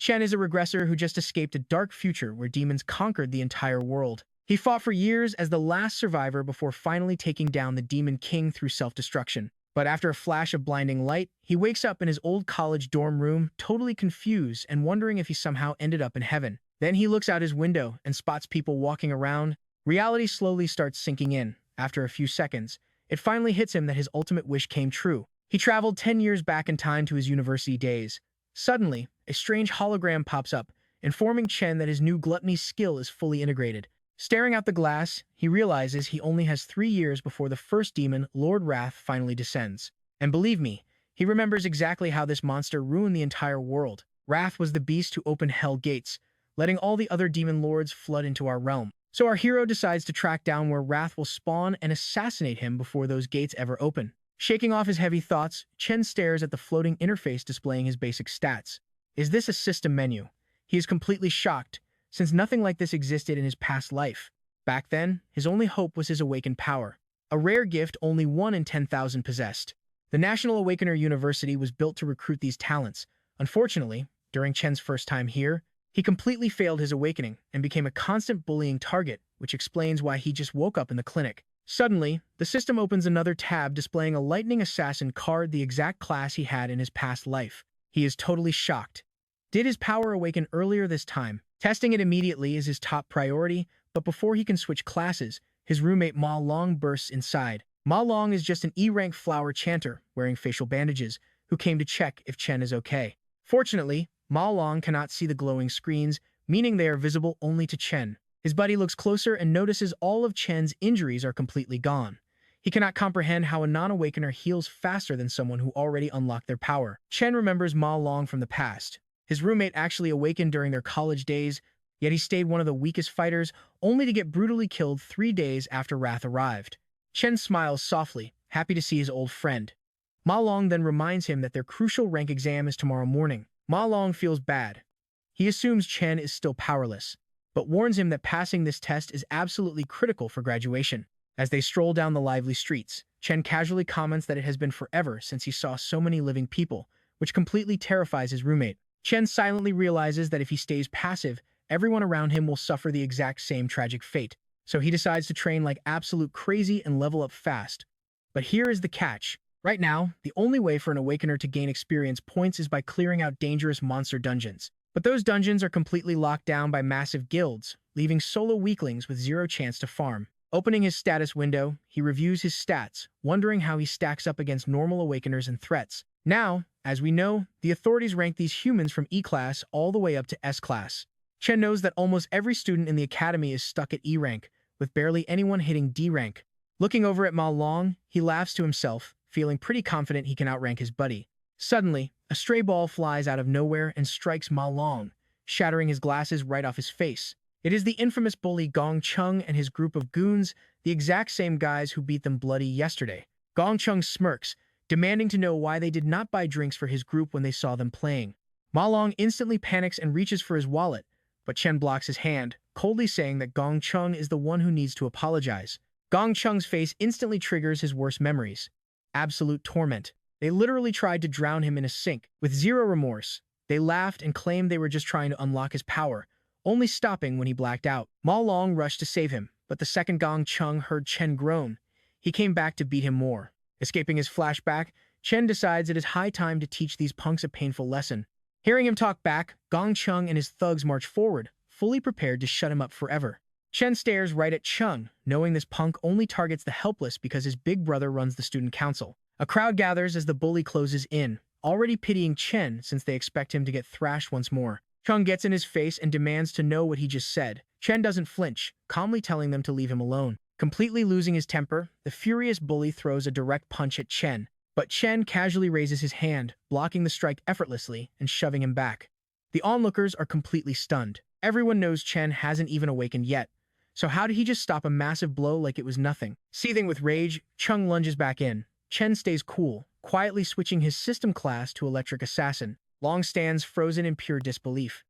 Chen is a regressor who just escaped a dark future where demons conquered the entire world. He fought for years as the last survivor before finally taking down the Demon King through self-destruction. But after a flash of blinding light, he wakes up in his old college dorm room, totally confused and wondering if he somehow ended up in heaven. Then he looks out his window and spots people walking around. Reality slowly starts sinking in. After a few seconds, it finally hits him that his ultimate wish came true. He traveled 10 years back in time to his university days. Suddenly, a strange hologram pops up, informing Chen that his new gluttony skill is fully integrated. Staring out the glass, he realizes he only has 3 years before the first demon, Lord Wrath, finally descends. And believe me, he remembers exactly how this monster ruined the entire world. Wrath was the beast who opened hell gates, letting all the other demon lords flood into our realm. So our hero decides to track down where Wrath will spawn and assassinate him before those gates ever open. Shaking off his heavy thoughts, Chen stares at the floating interface displaying his basic stats. Is this a system menu? He is completely shocked, since nothing like this existed in his past life. Back then, his only hope was his awakened power, a rare gift only 1 in 10,000 possessed. The National Awakener University was built to recruit these talents. Unfortunately, during Chen's first time here, he completely failed his awakening and became a constant bullying target, which explains why he just woke up in the clinic. Suddenly, the system opens another tab displaying a lightning assassin card, the exact class he had in his past life. He is totally shocked. Did his power awaken earlier this time? Testing it immediately is his top priority, but before he can switch classes, his roommate Ma Long bursts inside. Ma Long is just an E-rank flower chanter wearing facial bandages who came to check if Chen is okay. Fortunately, Ma Long cannot see the glowing screens, meaning they are visible only to Chen. His buddy looks closer and notices all of Chen's injuries are completely gone. He cannot comprehend how a non-awakener heals faster than someone who already unlocked their power. Chen remembers Ma Long from the past. His roommate actually awakened during their college days, yet he stayed one of the weakest fighters, only to get brutally killed 3 days after Wrath arrived. Chen smiles softly, happy to see his old friend. Ma Long then reminds him that their crucial rank exam is tomorrow morning. Ma Long feels bad. He assumes Chen is still powerless, but warns him that passing this test is absolutely critical for graduation. As they stroll down the lively streets, Chen casually comments that it has been forever since he saw so many living people, which completely terrifies his roommate. Chen silently realizes that if he stays passive, everyone around him will suffer the exact same tragic fate, so he decides to train like absolute crazy and level up fast. But here is the catch. Right now, the only way for an awakener to gain experience points is by clearing out dangerous monster dungeons. But those dungeons are completely locked down by massive guilds, leaving solo weaklings with 0 chance to farm. Opening his status window, he reviews his stats, wondering how he stacks up against normal awakeners and threats. Now, as we know, the authorities rank these humans from E-class all the way up to S-class. Chen knows that almost every student in the academy is stuck at E-rank, with barely anyone hitting D-rank. Looking over at Ma Long, he laughs to himself, feeling pretty confident he can outrank his buddy. Suddenly, a stray ball flies out of nowhere and strikes Ma Long, shattering his glasses right off his face. It is the infamous bully Gong Chung and his group of goons, the exact same guys who beat them bloody yesterday. Gong Chung smirks, demanding to know why they did not buy drinks for his group when they saw them playing. Ma Long instantly panics and reaches for his wallet, but Chen blocks his hand, coldly saying that Gong Chung is the one who needs to apologize. Gong Chung's face instantly triggers his worst memories. Absolute torment. They literally tried to drown him in a sink. With 0 remorse, they laughed and claimed they were just trying to unlock his power, only stopping when he blacked out. Ma Long rushed to save him, but the second Gong Chung heard Chen groan, he came back to beat him more. Escaping his flashback, Chen decides it is high time to teach these punks a painful lesson. Hearing him talk back, Gong Chung and his thugs march forward, fully prepared to shut him up forever. Chen stares right at Chung, knowing this punk only targets the helpless because his big brother runs the student council. A crowd gathers as the bully closes in, already pitying Chen since they expect him to get thrashed once more. Chung gets in his face and demands to know what he just said. Chen doesn't flinch, calmly telling them to leave him alone. Completely losing his temper, the furious bully throws a direct punch at Chen, but Chen casually raises his hand, blocking the strike effortlessly and shoving him back. The onlookers are completely stunned. Everyone knows Chen hasn't even awakened yet, so how did he just stop a massive blow like it was nothing? Seething with rage, Chung lunges back in. Chen stays cool, quietly switching his system class to Electric Assassin. Long stands frozen in pure disbelief.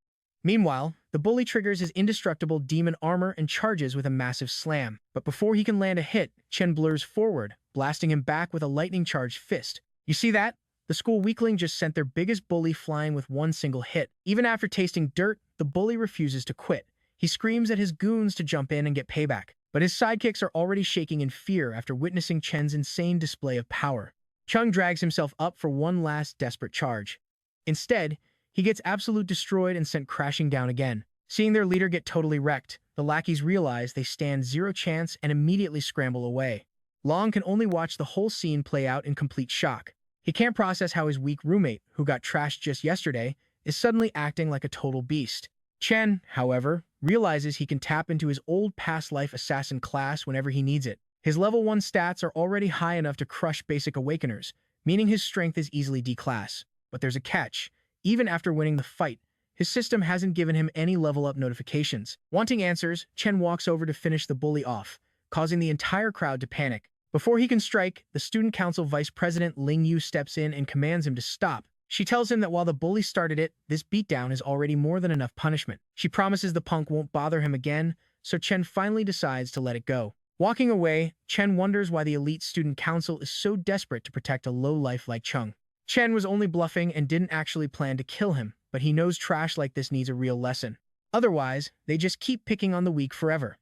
Meanwhile, the bully triggers his indestructible demon armor and charges with a massive slam. But before he can land a hit, Chen blurs forward, blasting him back with a lightning-charged fist. You see that? The school weakling just sent their biggest bully flying with one single hit. Even after tasting dirt, the bully refuses to quit. He screams at his goons to jump in and get payback. But his sidekicks are already shaking in fear after witnessing Chen's insane display of power. Chung drags himself up for one last desperate charge. Instead, he gets absolute destroyed and sent crashing down again. Seeing their leader get totally wrecked, the lackeys realize they stand zero chance and immediately scramble away. Long can only watch the whole scene play out in complete shock. He can't process how his weak roommate, who got trashed just yesterday, is suddenly acting like a total beast. Chen, however, realizes he can tap into his old past life assassin class whenever he needs it. His level 1 stats are already high enough to crush basic awakeners, meaning his strength is easily D-class. But there's a catch. Even after winning the fight, his system hasn't given him any level-up notifications. Wanting answers, Chen walks over to finish the bully off, causing the entire crowd to panic. Before he can strike, the student council vice president Ling Yu steps in and commands him to stop. She tells him that while the bully started it, this beatdown is already more than enough punishment. She promises the punk won't bother him again, so Chen finally decides to let it go. Walking away, Chen wonders why the elite student council is so desperate to protect a lowlife like Chung. Chen was only bluffing and didn't actually plan to kill him, but he knows trash like this needs a real lesson. Otherwise, they just keep picking on the weak forever.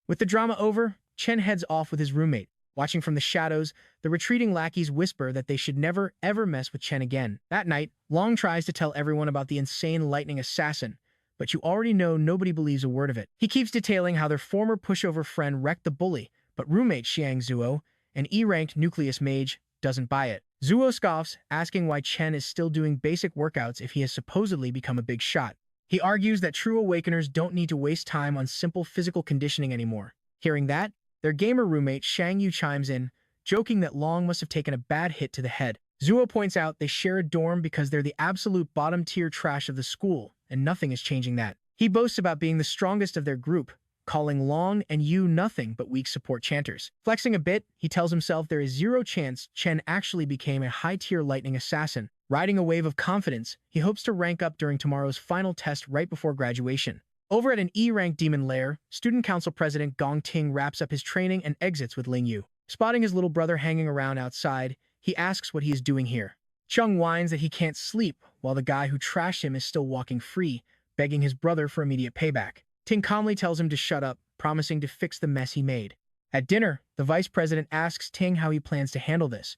With the drama over, Chen heads off with his roommate. Watching from the shadows, the retreating lackeys whisper that they should never, ever mess with Chen again. That night, Long tries to tell everyone about the insane lightning assassin, but you already know nobody believes a word of it. He keeps detailing how their former pushover friend wrecked the bully, but roommate Xiang Zuo, an E-ranked nucleus mage, doesn't buy it. Zuo scoffs, asking why Chen is still doing basic workouts if he has supposedly become a big shot. He argues that true awakeners don't need to waste time on simple physical conditioning anymore. Hearing that, their gamer roommate Shang Yu chimes in, joking that Long must have taken a bad hit to the head. Zuo points out they share a dorm because they're the absolute bottom-tier trash of the school, and nothing is changing that. He boasts about being the strongest of their group, calling Long and Yu nothing but weak support chanters. Flexing a bit, he tells himself there is zero chance Chen actually became a high-tier lightning assassin. Riding a wave of confidence, he hopes to rank up during tomorrow's final test right before graduation. Over at an E-rank demon lair, Student Council President Gong Ting wraps up his training and exits with Ling Yu. Spotting his little brother hanging around outside, he asks what he is doing here. Chung whines that he can't sleep, while the guy who trashed him is still walking free, begging his brother for immediate payback. Ting calmly tells him to shut up, promising to fix the mess he made. At dinner, the vice president asks Ting how he plans to handle this.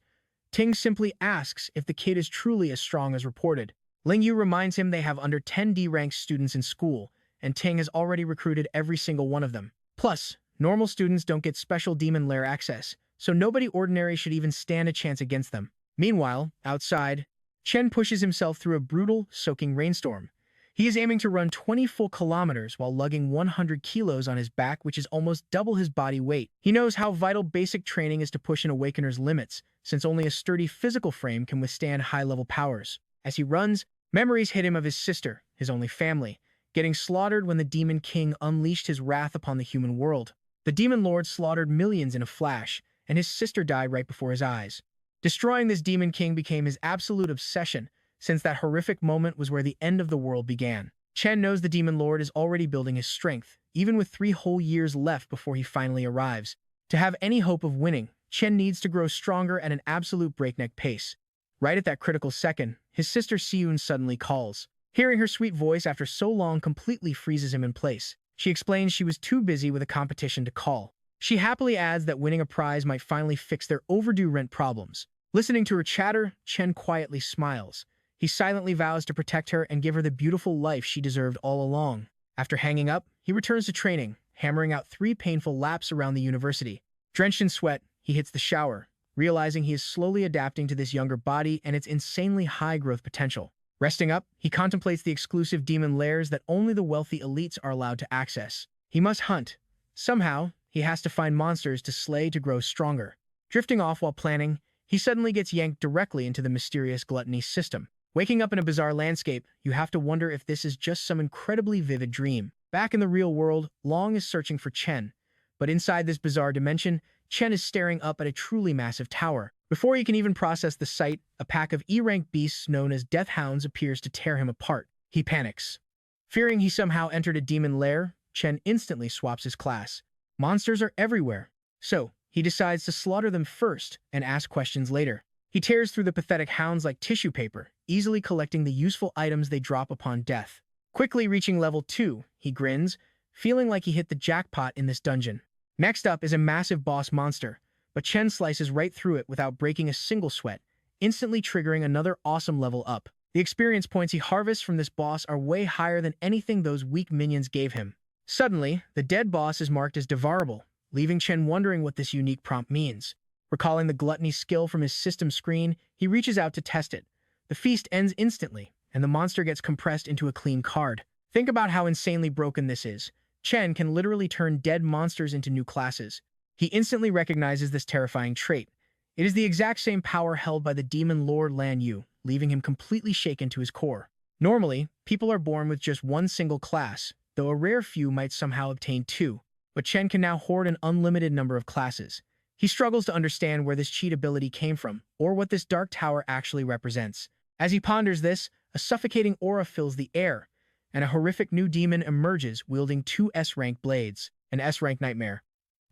Ting simply asks if the kid is truly as strong as reported. Ling Yu reminds him they have under 10 D-ranked students in school, and Ting has already recruited every single one of them. Plus, normal students don't get special demon lair access, so nobody ordinary should even stand a chance against them. Meanwhile, outside, Chen pushes himself through a brutal, soaking rainstorm. He is aiming to run 20 full kilometers while lugging 100 kilos on his back, which is almost double his body weight. He knows how vital basic training is to push an awakener's limits, since only a sturdy physical frame can withstand high-level powers. As he runs, memories hit him of his sister, his only family, getting slaughtered when the Demon King unleashed his wrath upon the human world. The Demon Lord slaughtered millions in a flash, and his sister died right before his eyes. Destroying this Demon King became his absolute obsession, since that horrific moment was where the end of the world began. Chen knows the Demon Lord is already building his strength, even with 3 whole years left before he finally arrives. To have any hope of winning, Chen needs to grow stronger at an absolute breakneck pace. Right at that critical second, his sister Siyun suddenly calls. Hearing her sweet voice after so long completely freezes him in place. She explains she was too busy with a competition to call. She happily adds that winning a prize might finally fix their overdue rent problems. Listening to her chatter, Chen quietly smiles. He silently vows to protect her and give her the beautiful life she deserved all along. After hanging up, he returns to training, hammering out 3 painful laps around the university. Drenched in sweat, he hits the shower, realizing he is slowly adapting to this younger body and its insanely high growth potential. Resting up, he contemplates the exclusive demon lairs that only the wealthy elites are allowed to access. He must hunt. Somehow, he has to find monsters to slay to grow stronger. Drifting off while planning, he suddenly gets yanked directly into the mysterious Gluttony system. Waking up in a bizarre landscape, you have to wonder if this is just some incredibly vivid dream. Back in the real world, Long is searching for Chen. But inside this bizarre dimension, Chen is staring up at a truly massive tower. Before he can even process the sight, a pack of E-rank beasts known as Death Hounds appears to tear him apart. He panics. Fearing he somehow entered a demon lair, Chen instantly swaps his class. Monsters are everywhere, so he decides to slaughter them first and ask questions later. He tears through the pathetic hounds like tissue paper, easily collecting the useful items they drop upon death. Quickly reaching level 2, he grins, feeling like he hit the jackpot in this dungeon. Next up is a massive boss monster, but Chen slices right through it without breaking a single sweat, instantly triggering another awesome level up. The experience points he harvests from this boss are way higher than anything those weak minions gave him. Suddenly, the dead boss is marked as devourable, leaving Chen wondering what this unique prompt means. Recalling the Gluttony skill from his system screen, he reaches out to test it. The feast ends instantly, and the monster gets compressed into a clean card. Think about how insanely broken this is. Chen can literally turn dead monsters into new classes. He instantly recognizes this terrifying trait. It is the exact same power held by the demon lord Lan Yu, leaving him completely shaken to his core. Normally, people are born with just one single class, though a rare few might somehow obtain two. But Chen can now hoard an unlimited number of classes. He struggles to understand where this cheat ability came from, or what this dark tower actually represents. As he ponders this, a suffocating aura fills the air, and a horrific new demon emerges wielding 2 S-rank blades, an S-rank nightmare.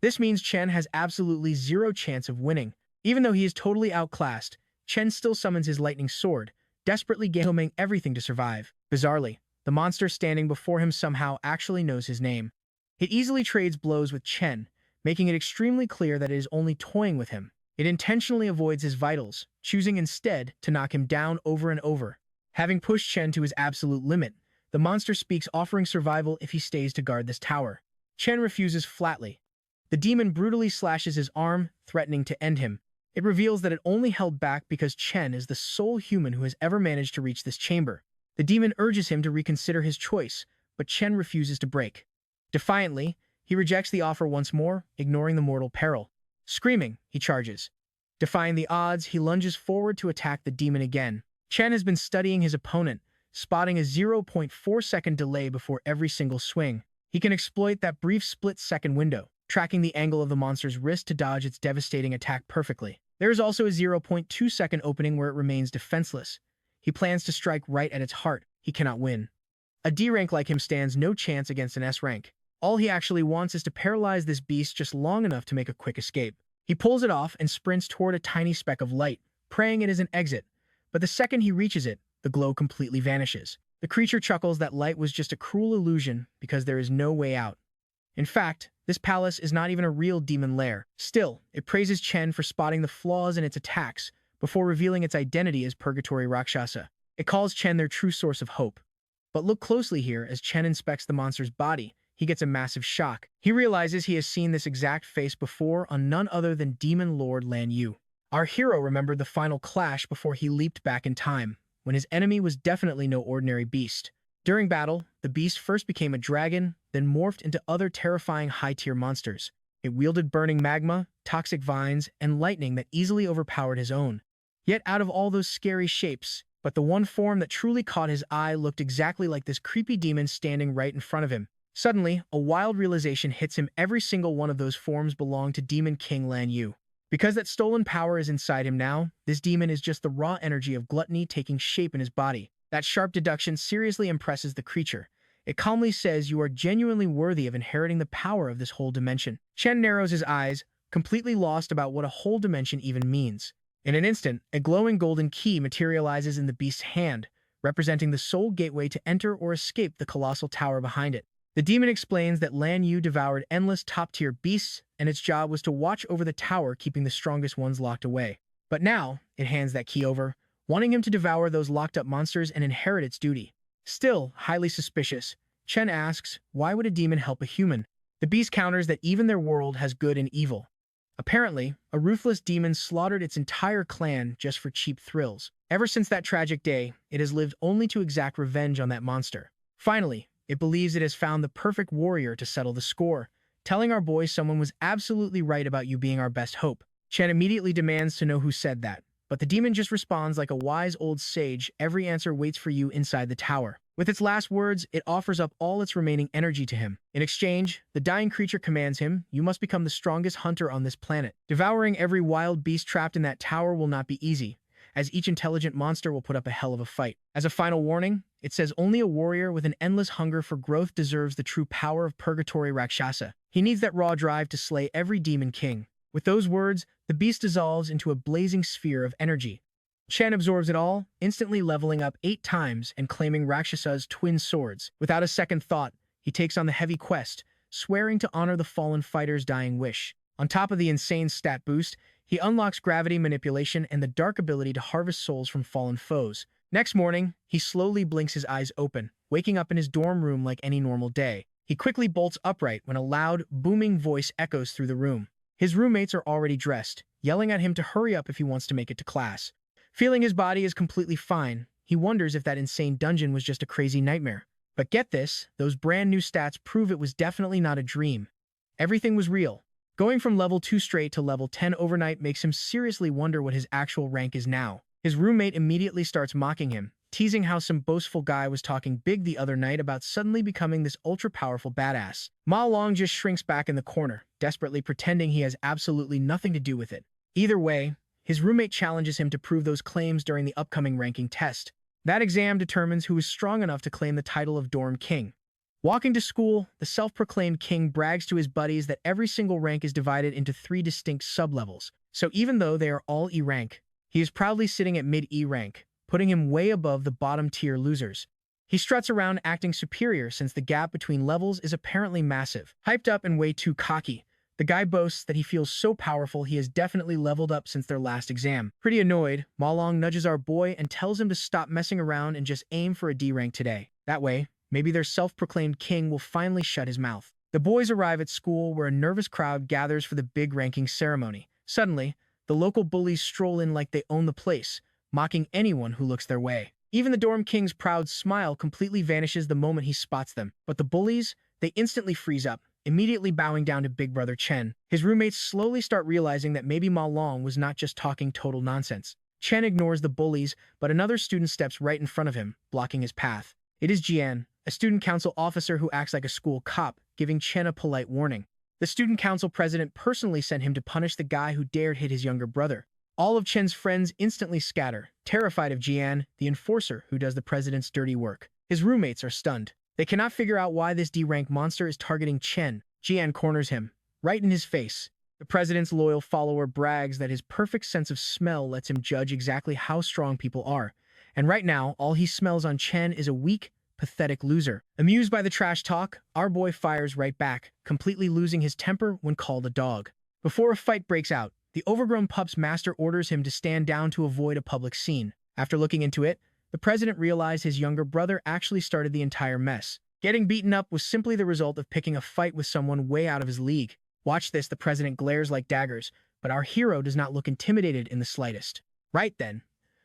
This means Chen has absolutely zero chance of winning. Even though he is totally outclassed, Chen still summons his lightning sword, desperately gaming everything to survive. Bizarrely, the monster standing before him somehow actually knows his name. It easily trades blows with Chen, making it extremely clear that it is only toying with him. It intentionally avoids his vitals, choosing instead to knock him down over and over. Having pushed Chen to his absolute limit, the monster speaks, offering survival if he stays to guard this tower. Chen refuses flatly. The demon brutally slashes his arm, threatening to end him. It reveals that it only held back because Chen is the sole human who has ever managed to reach this chamber. The demon urges him to reconsider his choice, but Chen refuses to break. Defiantly, he rejects the offer once more, ignoring the mortal peril. Screaming, he charges. Defying the odds, he lunges forward to attack the demon again. Chen has been studying his opponent, spotting a 0.4-second delay before every single swing. He can exploit that brief split-second window, tracking the angle of the monster's wrist to dodge its devastating attack perfectly. There is also a 0.2-second opening where it remains defenseless. He plans to strike right at its heart. He cannot win. A D rank like him stands no chance against an S rank. All he actually wants is to paralyze this beast just long enough to make a quick escape. He pulls it off and sprints toward a tiny speck of light, praying it is an exit. But the second he reaches it, the glow completely vanishes. The creature chuckles that light was just a cruel illusion because there is no way out. In fact, this palace is not even a real demon lair. Still, it praises Chen for spotting the flaws in its attacks before revealing its identity as Purgatory Rakshasa. It calls Chen their true source of hope. But look closely here as Chen inspects the monster's body. He gets a massive shock. He realizes he has seen this exact face before on none other than Demon Lord Lan Yu. Our hero remembered the final clash before he leaped back in time, when his enemy was definitely no ordinary beast. During battle, the beast first became a dragon, then morphed into other terrifying high-tier monsters. It wielded burning magma, toxic vines, and lightning that easily overpowered his own. Yet out of all those scary shapes, but the one form that truly caught his eye looked exactly like this creepy demon standing right in front of him. Suddenly, a wild realization hits him. Every single one of those forms belonged to Demon King Lan Yu. Because that stolen power is inside him now, this demon is just the raw energy of gluttony taking shape in his body. That sharp deduction seriously impresses the creature. It calmly says you are genuinely worthy of inheriting the power of this whole dimension. Chen narrows his eyes, completely lost about what a whole dimension even means. In an instant, a glowing golden key materializes in the beast's hand, representing the sole gateway to enter or escape the colossal tower behind it. The demon explains that Lan Yu devoured endless top-tier beasts, and its job was to watch over the tower, keeping the strongest ones locked away. But now, it hands that key over, wanting him to devour those locked-up monsters and inherit its duty. Still, highly suspicious, Chen asks, why would a demon help a human? The beast counters that even their world has good and evil. Apparently, a ruthless demon slaughtered its entire clan just for cheap thrills. Ever since that tragic day, it has lived only to exact revenge on that monster. Finally, it believes it has found the perfect warrior to settle the score, telling our boy someone was absolutely right about you being our best hope. Chen immediately demands to know who said that, but the demon just responds like a wise old sage, every answer waits for you inside the tower. With its last words, it offers up all its remaining energy to him. In exchange, the dying creature commands him, you must become the strongest hunter on this planet. Devouring every wild beast trapped in that tower will not be easy, as each intelligent monster will put up a hell of a fight. As a final warning, it says only a warrior with an endless hunger for growth deserves the true power of Purgatory Rakshasa. He needs that raw drive to slay every demon king. With those words, the beast dissolves into a blazing sphere of energy. Chen absorbs it all, instantly leveling up 8 times and claiming Rakshasa's twin swords. Without a second thought, he takes on the heavy quest, swearing to honor the fallen fighter's dying wish. On top of the insane stat boost, he unlocks gravity manipulation and the dark ability to harvest souls from fallen foes. Next morning, he slowly blinks his eyes open, waking up in his dorm room like any normal day. He quickly bolts upright when a loud, booming voice echoes through the room. His roommates are already dressed, yelling at him to hurry up if he wants to make it to class. Feeling his body is completely fine, he wonders if that insane dungeon was just a crazy nightmare. But get this, those brand new stats prove it was definitely not a dream. Everything was real. Going from level 2 straight to level 10 overnight makes him seriously wonder what his actual rank is now. His roommate immediately starts mocking him, teasing how some boastful guy was talking big the other night about suddenly becoming this ultra-powerful badass. Ma Long just shrinks back in the corner, desperately pretending he has absolutely nothing to do with it. Either way, his roommate challenges him to prove those claims during the upcoming ranking test. That exam determines who is strong enough to claim the title of Dorm King. Walking to school, the self-proclaimed king brags to his buddies that every single rank is divided into 3 distinct sub-levels. So even though they are all E rank, he is proudly sitting at mid-E rank, putting him way above the bottom-tier losers. He struts around acting superior since the gap between levels is apparently massive. Hyped up and way too cocky, the guy boasts that he feels so powerful he has definitely leveled up since their last exam. Pretty annoyed, Ma Long nudges our boy and tells him to stop messing around and just aim for a D rank today. That way, maybe their self-proclaimed king will finally shut his mouth. The boys arrive at school where a nervous crowd gathers for the big ranking ceremony. Suddenly, the local bullies stroll in like they own the place, mocking anyone who looks their way. Even the dorm king's proud smile completely vanishes the moment he spots them. But the bullies, they instantly freeze up, immediately bowing down to big brother Chen. His roommates slowly start realizing that maybe Ma Long was not just talking total nonsense. Chen ignores the bullies, but another student steps right in front of him, blocking his path. It is Jian, a student council officer who acts like a school cop, giving Chen a polite warning. The student council president personally sent him to punish the guy who dared hit his younger brother. All of Chen's friends instantly scatter, terrified of Jian, the enforcer who does the president's dirty work. His roommates are stunned. They cannot figure out why this D-rank monster is targeting Chen. Jian corners him, right in his face. The president's loyal follower brags that his perfect sense of smell lets him judge exactly how strong people are. And right now, all he smells on Chen is a weak, pathetic loser. Amused by the trash talk, our boy fires right back, completely losing his temper when called a dog. Before a fight breaks out, the overgrown pup's master orders him to stand down to avoid a public scene. After looking into it, the president realized his younger brother actually started the entire mess. Getting beaten up was simply the result of picking a fight with someone way out of his league. Watch this, the president glares like daggers, but our hero does not look intimidated in the slightest. Right then,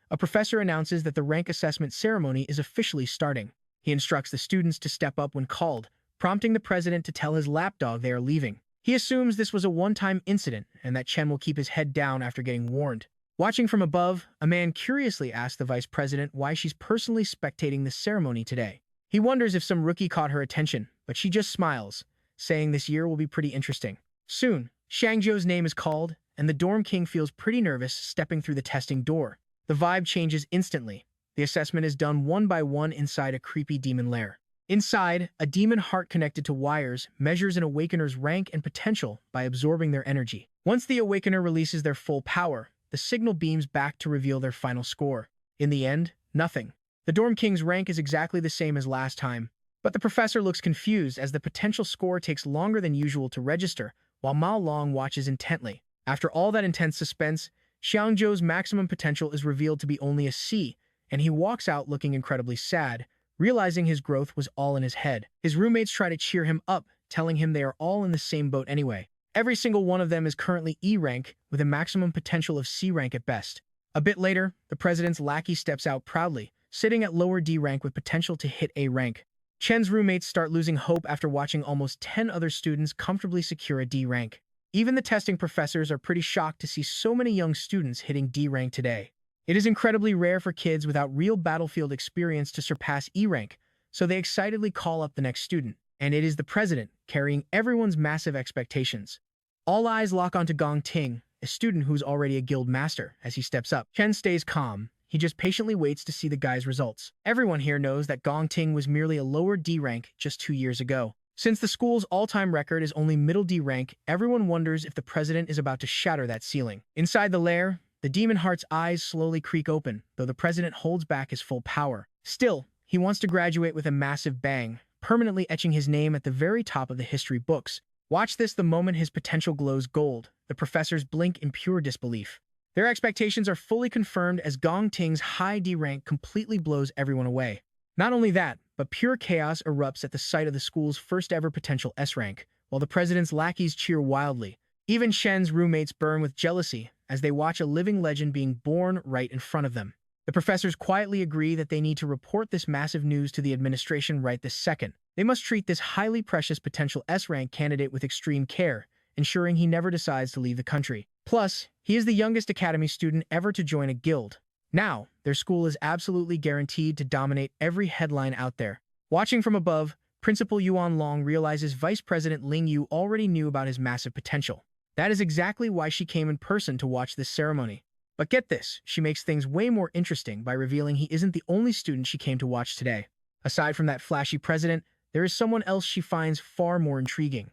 a professor announces that the rank assessment ceremony is officially starting. He instructs the students to step up when called, prompting the president to tell his lapdog they are leaving. He assumes this was a one-time incident and that Chen will keep his head down after getting warned. Watching from above, a man curiously asks the vice president why she's personally spectating the ceremony today. He wonders if some rookie caught her attention, but she just smiles, saying this year will be pretty interesting. Soon, Shangzhou's name is called, and the dorm king feels pretty nervous stepping through the testing door. The vibe changes instantly. The assessment is done one by one inside a creepy demon lair. Inside, a demon heart connected to wires measures an awakener's rank and potential by absorbing their energy. Once the awakener releases their full power, the signal beams back to reveal their final score. In the end, nothing. The dorm king's rank is exactly the same as last time, but the professor looks confused as the potential score takes longer than usual to register, while Mao Long watches intently. After all that intense suspense, Xiangzhou's maximum potential is revealed to be only a C, and he walks out looking incredibly sad, realizing his growth was all in his head. His roommates try to cheer him up, telling him they are all in the same boat anyway. Every single one of them is currently E rank, with a maximum potential of C rank at best. A bit later, the president's lackey steps out proudly, sitting at lower D rank with potential to hit A rank. Chen's roommates start losing hope after watching almost 10 other students comfortably secure a D rank. Even the testing professors are pretty shocked to see so many young students hitting D rank today. It is incredibly rare for kids without real battlefield experience to surpass E rank, so they excitedly call up the next student, and it is the president, carrying everyone's massive expectations. All eyes lock onto Gong Ting, a student who's already a guild master, as he steps up. Chen stays calm. He just patiently waits to see the guy's results. Everyone here knows that Gong Ting was merely a lower D rank just 2 years ago. Since the school's all-time record is only middle D rank, everyone wonders if the president is about to shatter that ceiling. Inside the lair, the demon heart's eyes slowly creak open, though the president holds back his full power. Still, he wants to graduate with a massive bang, permanently etching his name at the very top of the history books. Watch this the moment his potential glows gold. The professors blink in pure disbelief. Their expectations are fully confirmed as Gong Ting's high D rank completely blows everyone away. Not only that, but pure chaos erupts at the sight of the school's first-ever potential S rank, while the president's lackeys cheer wildly. Even Shen's roommates burn with jealousy as they watch a living legend being born right in front of them. The professors quietly agree that they need to report this massive news to the administration right this second. They must treat this highly precious potential S-rank candidate with extreme care, ensuring he never decides to leave the country. Plus, he is the youngest academy student ever to join a guild. Now, their school is absolutely guaranteed to dominate every headline out there. Watching from above, Principal Yuan Long realizes Vice President Ling Yu already knew about his massive potential. That is exactly why she came in person to watch this ceremony. But get this, she makes things way more interesting by revealing he isn't the only student she came to watch today. Aside from that flashy president, there is someone else she finds far more intriguing.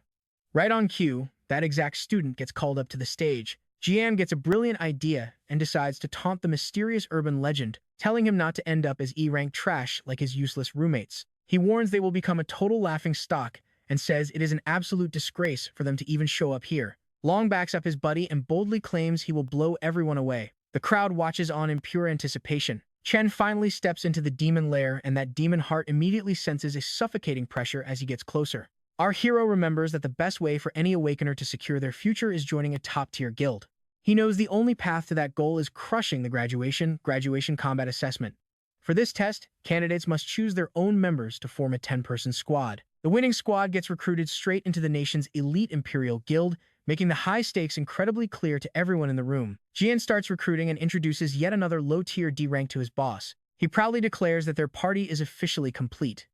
Right on cue, that exact student gets called up to the stage. Jian gets a brilliant idea and decides to taunt the mysterious urban legend, telling him not to end up as E-rank trash like his useless roommates. He warns they will become a total laughing stock and says it is an absolute disgrace for them to even show up here. Long backs up his buddy and boldly claims he will blow everyone away. The crowd watches on in pure anticipation. Chen finally steps into the demon lair, and that demon heart immediately senses a suffocating pressure as he gets closer. Our hero remembers that the best way for any awakener to secure their future is joining a top-tier guild. He knows the only path to that goal is crushing the graduation combat assessment. For this test, candidates must choose their own members to form a 10-person squad. The winning squad gets recruited straight into the nation's elite Imperial Guild, making the high stakes incredibly clear to everyone in the room. Jian starts recruiting and introduces yet another low-tier D rank to his boss. He proudly declares that their party is officially complete.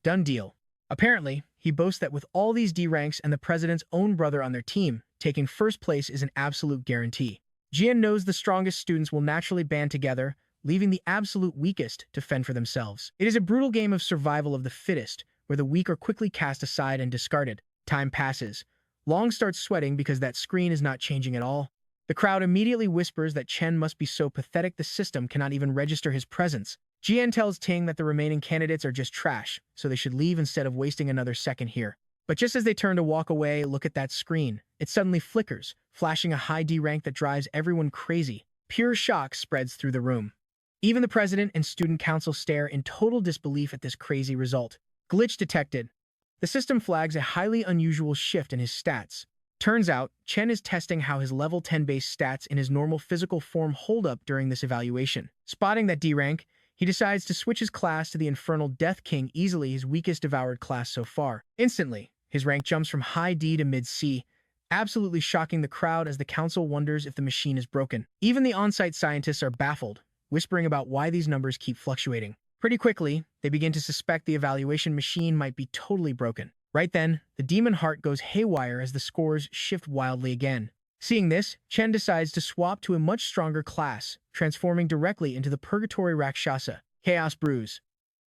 Done deal. Apparently, he boasts that with all these D ranks and the president's own brother on their team, taking first place is an absolute guarantee. Jian knows the strongest students will naturally band together, leaving the absolute weakest to fend for themselves. It is a brutal game of survival of the fittest, where the weak are quickly cast aside and discarded. Time passes. Long starts sweating because that screen is not changing at all. The crowd immediately whispers that Chen must be so pathetic the system cannot even register his presence. Jian tells Ting that the remaining candidates are just trash, so they should leave instead of wasting another second here. But just as they turn to walk away, look at that screen. It suddenly flickers, flashing a high D rank that drives everyone crazy. Pure shock spreads through the room. Even the president and student council stare in total disbelief at this crazy result. Glitch detected. The system flags a highly unusual shift in his stats. Turns out, Chen is testing how his level 10 base stats in his normal physical form hold up during this evaluation. Spotting that D rank, he decides to switch his class to the Infernal Death King, easily his weakest devoured class so far. Instantly, his rank jumps from high D to mid C, absolutely shocking the crowd as the council wonders if the machine is broken. Even the on-site scientists are baffled, whispering about why these numbers keep fluctuating. Pretty quickly, they begin to suspect the evaluation machine might be totally broken. Right then, the demon heart goes haywire as the scores shift wildly again. Seeing this, Chen decides to swap to a much stronger class, transforming directly into the Purgatory Rakshasa. Chaos brews.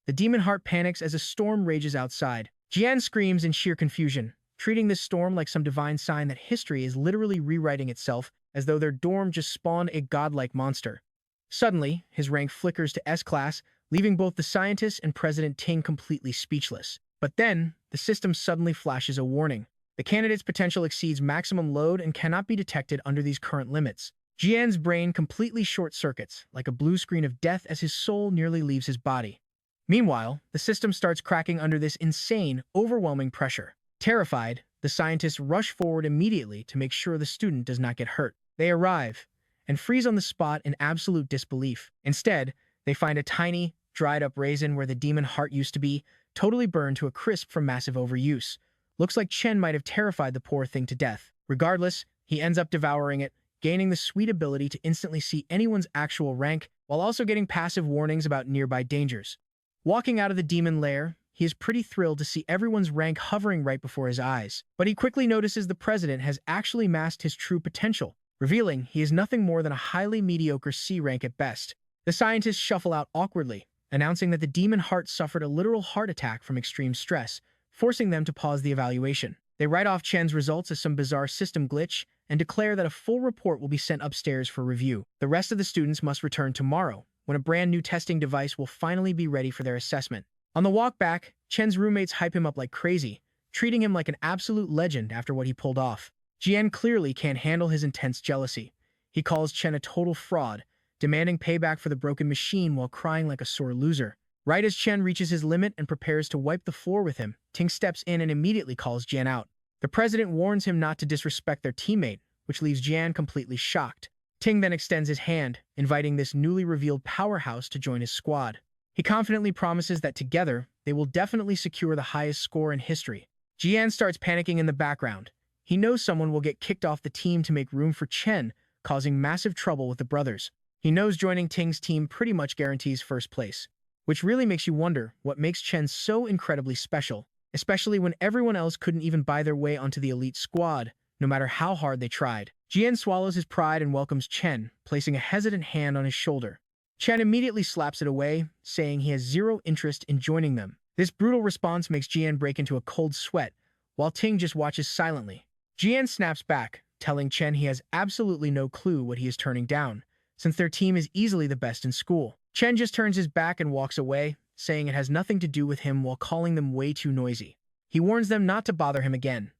The demon heart panics as a storm rages outside. Jian screams in sheer confusion, treating this storm like some divine sign that history is literally rewriting itself, as though their dorm just spawned a godlike monster. Suddenly, his rank flickers to S-class, leaving both the scientist and President Ting completely speechless. But then, the system suddenly flashes a warning. The candidate's potential exceeds maximum load and cannot be detected under these current limits. Jian's brain completely short-circuits, like a blue screen of death as his soul nearly leaves his body. Meanwhile, the system starts cracking under this insane, overwhelming pressure. Terrified, the scientists rush forward immediately to make sure the student does not get hurt. They arrive, and freeze on the spot in absolute disbelief. Instead, they find a tiny, dried-up raisin where the demon heart used to be, totally burned to a crisp from massive overuse. Looks like Chen might have terrified the poor thing to death. Regardless, he ends up devouring it, gaining the sweet ability to instantly see anyone's actual rank, while also getting passive warnings about nearby dangers. Walking out of the demon lair, he is pretty thrilled to see everyone's rank hovering right before his eyes. But he quickly notices the president has actually masked his true potential, revealing he is nothing more than a highly mediocre C rank at best. The scientists shuffle out awkwardly, announcing that the demon heart suffered a literal heart attack from extreme stress, forcing them to pause the evaluation. They write off Chen's results as some bizarre system glitch and declare that a full report will be sent upstairs for review. The rest of the students must return tomorrow, when a brand new testing device will finally be ready for their assessment. On the walk back, Chen's roommates hype him up like crazy, treating him like an absolute legend after what he pulled off. Jian clearly can't handle his intense jealousy. He calls Chen a total fraud, demanding payback for the broken machine while crying like a sore loser. Right as Chen reaches his limit and prepares to wipe the floor with him, Ting steps in and immediately calls Jian out. The president warns him not to disrespect their teammate, which leaves Jian completely shocked. Ting then extends his hand, inviting this newly revealed powerhouse to join his squad. He confidently promises that together, they will definitely secure the highest score in history. Jian starts panicking in the background. He knows someone will get kicked off the team to make room for Chen, causing massive trouble with the brothers. He knows joining Ting's team pretty much guarantees first place, which really makes you wonder what makes Chen so incredibly special, especially when everyone else couldn't even buy their way onto the elite squad, no matter how hard they tried. Jian swallows his pride and welcomes Chen, placing a hesitant hand on his shoulder. Chen immediately slaps it away, saying he has zero interest in joining them. This brutal response makes Jian break into a cold sweat, while Ting just watches silently. Jian snaps back, telling Chen he has absolutely no clue what he is turning down, since their team is easily the best in school. Chen just turns his back and walks away, saying it has nothing to do with him while calling them way too noisy. He warns them not to bother him again.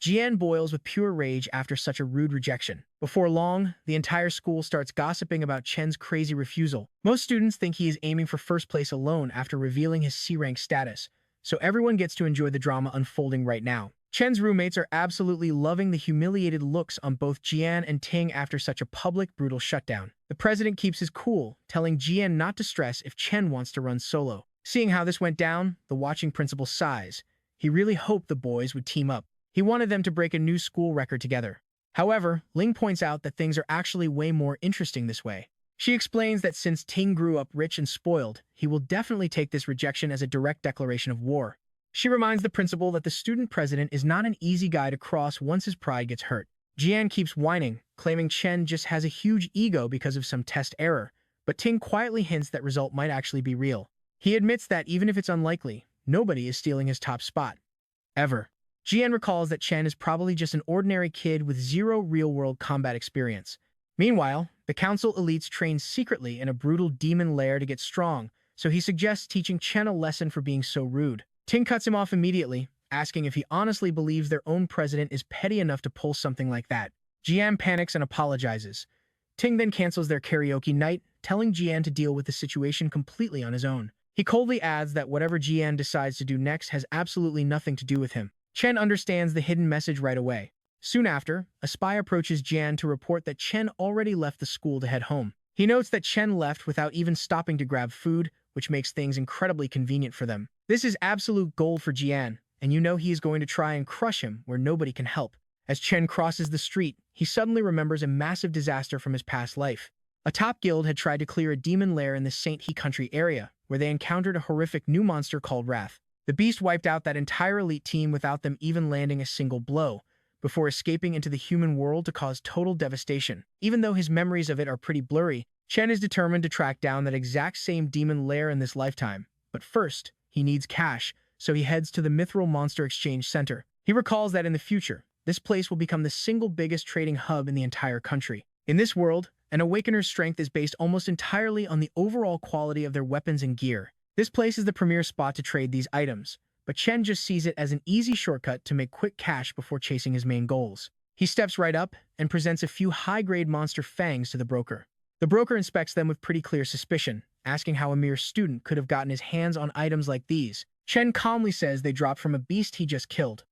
Jian boils with pure rage after such a rude rejection. Before long, the entire school starts gossiping about Chen's crazy refusal. Most students think he is aiming for first place alone after revealing his C-rank status, so everyone gets to enjoy the drama unfolding right now. Chen's roommates are absolutely loving the humiliated looks on both Jian and Ting after such a public, brutal shutdown. The president keeps his cool, telling Jian not to stress if Chen wants to run solo. Seeing how this went down, the watching principal sighs. He really hoped the boys would team up. He wanted them to break a new school record together. However, Ling points out that things are actually way more interesting this way. She explains that since Ting grew up rich and spoiled, he will definitely take this rejection as a direct declaration of war. She reminds the principal that the student president is not an easy guy to cross once his pride gets hurt. Jian keeps whining, claiming Chen just has a huge ego because of some test error, but Ting quietly hints that result might actually be real. He admits that even if it's unlikely, nobody is stealing his top spot. Ever. Jian recalls that Chen is probably just an ordinary kid with zero real-world combat experience. Meanwhile, the council elites train secretly in a brutal demon lair to get strong, so he suggests teaching Chen a lesson for being so rude. Ting cuts him off immediately, asking if he honestly believes their own president is petty enough to pull something like that. Jian panics and apologizes. Ting then cancels their karaoke night, telling Jian to deal with the situation completely on his own. He coldly adds that whatever Jian decides to do next has absolutely nothing to do with him. Chen understands the hidden message right away. Soon after, a spy approaches Jian to report that Chen already left the school to head home. He notes that Chen left without even stopping to grab food, which makes things incredibly convenient for them. This is absolute gold for Jian, and you know he is going to try and crush him where nobody can help. As Chen crosses the street, he suddenly remembers a massive disaster from his past life. A top guild had tried to clear a demon lair in the Saint He country area, where they encountered a horrific new monster called Wrath. The beast wiped out that entire elite team without them even landing a single blow, before escaping into the human world to cause total devastation. Even though his memories of it are pretty blurry, Chen is determined to track down that exact same demon lair in this lifetime. But first, he needs cash, so he heads to the Mithril Monster Exchange Center. He recalls that in the future, this place will become the single biggest trading hub in the entire country. In this world, an Awakener's strength is based almost entirely on the overall quality of their weapons and gear. This place is the premier spot to trade these items, but Chen just sees it as an easy shortcut to make quick cash before chasing his main goals. He steps right up and presents a few high-grade monster fangs to the broker. The broker inspects them with pretty clear suspicion, asking how a mere student could have gotten his hands on items like these. Chen calmly says they dropped from a beast he just killed.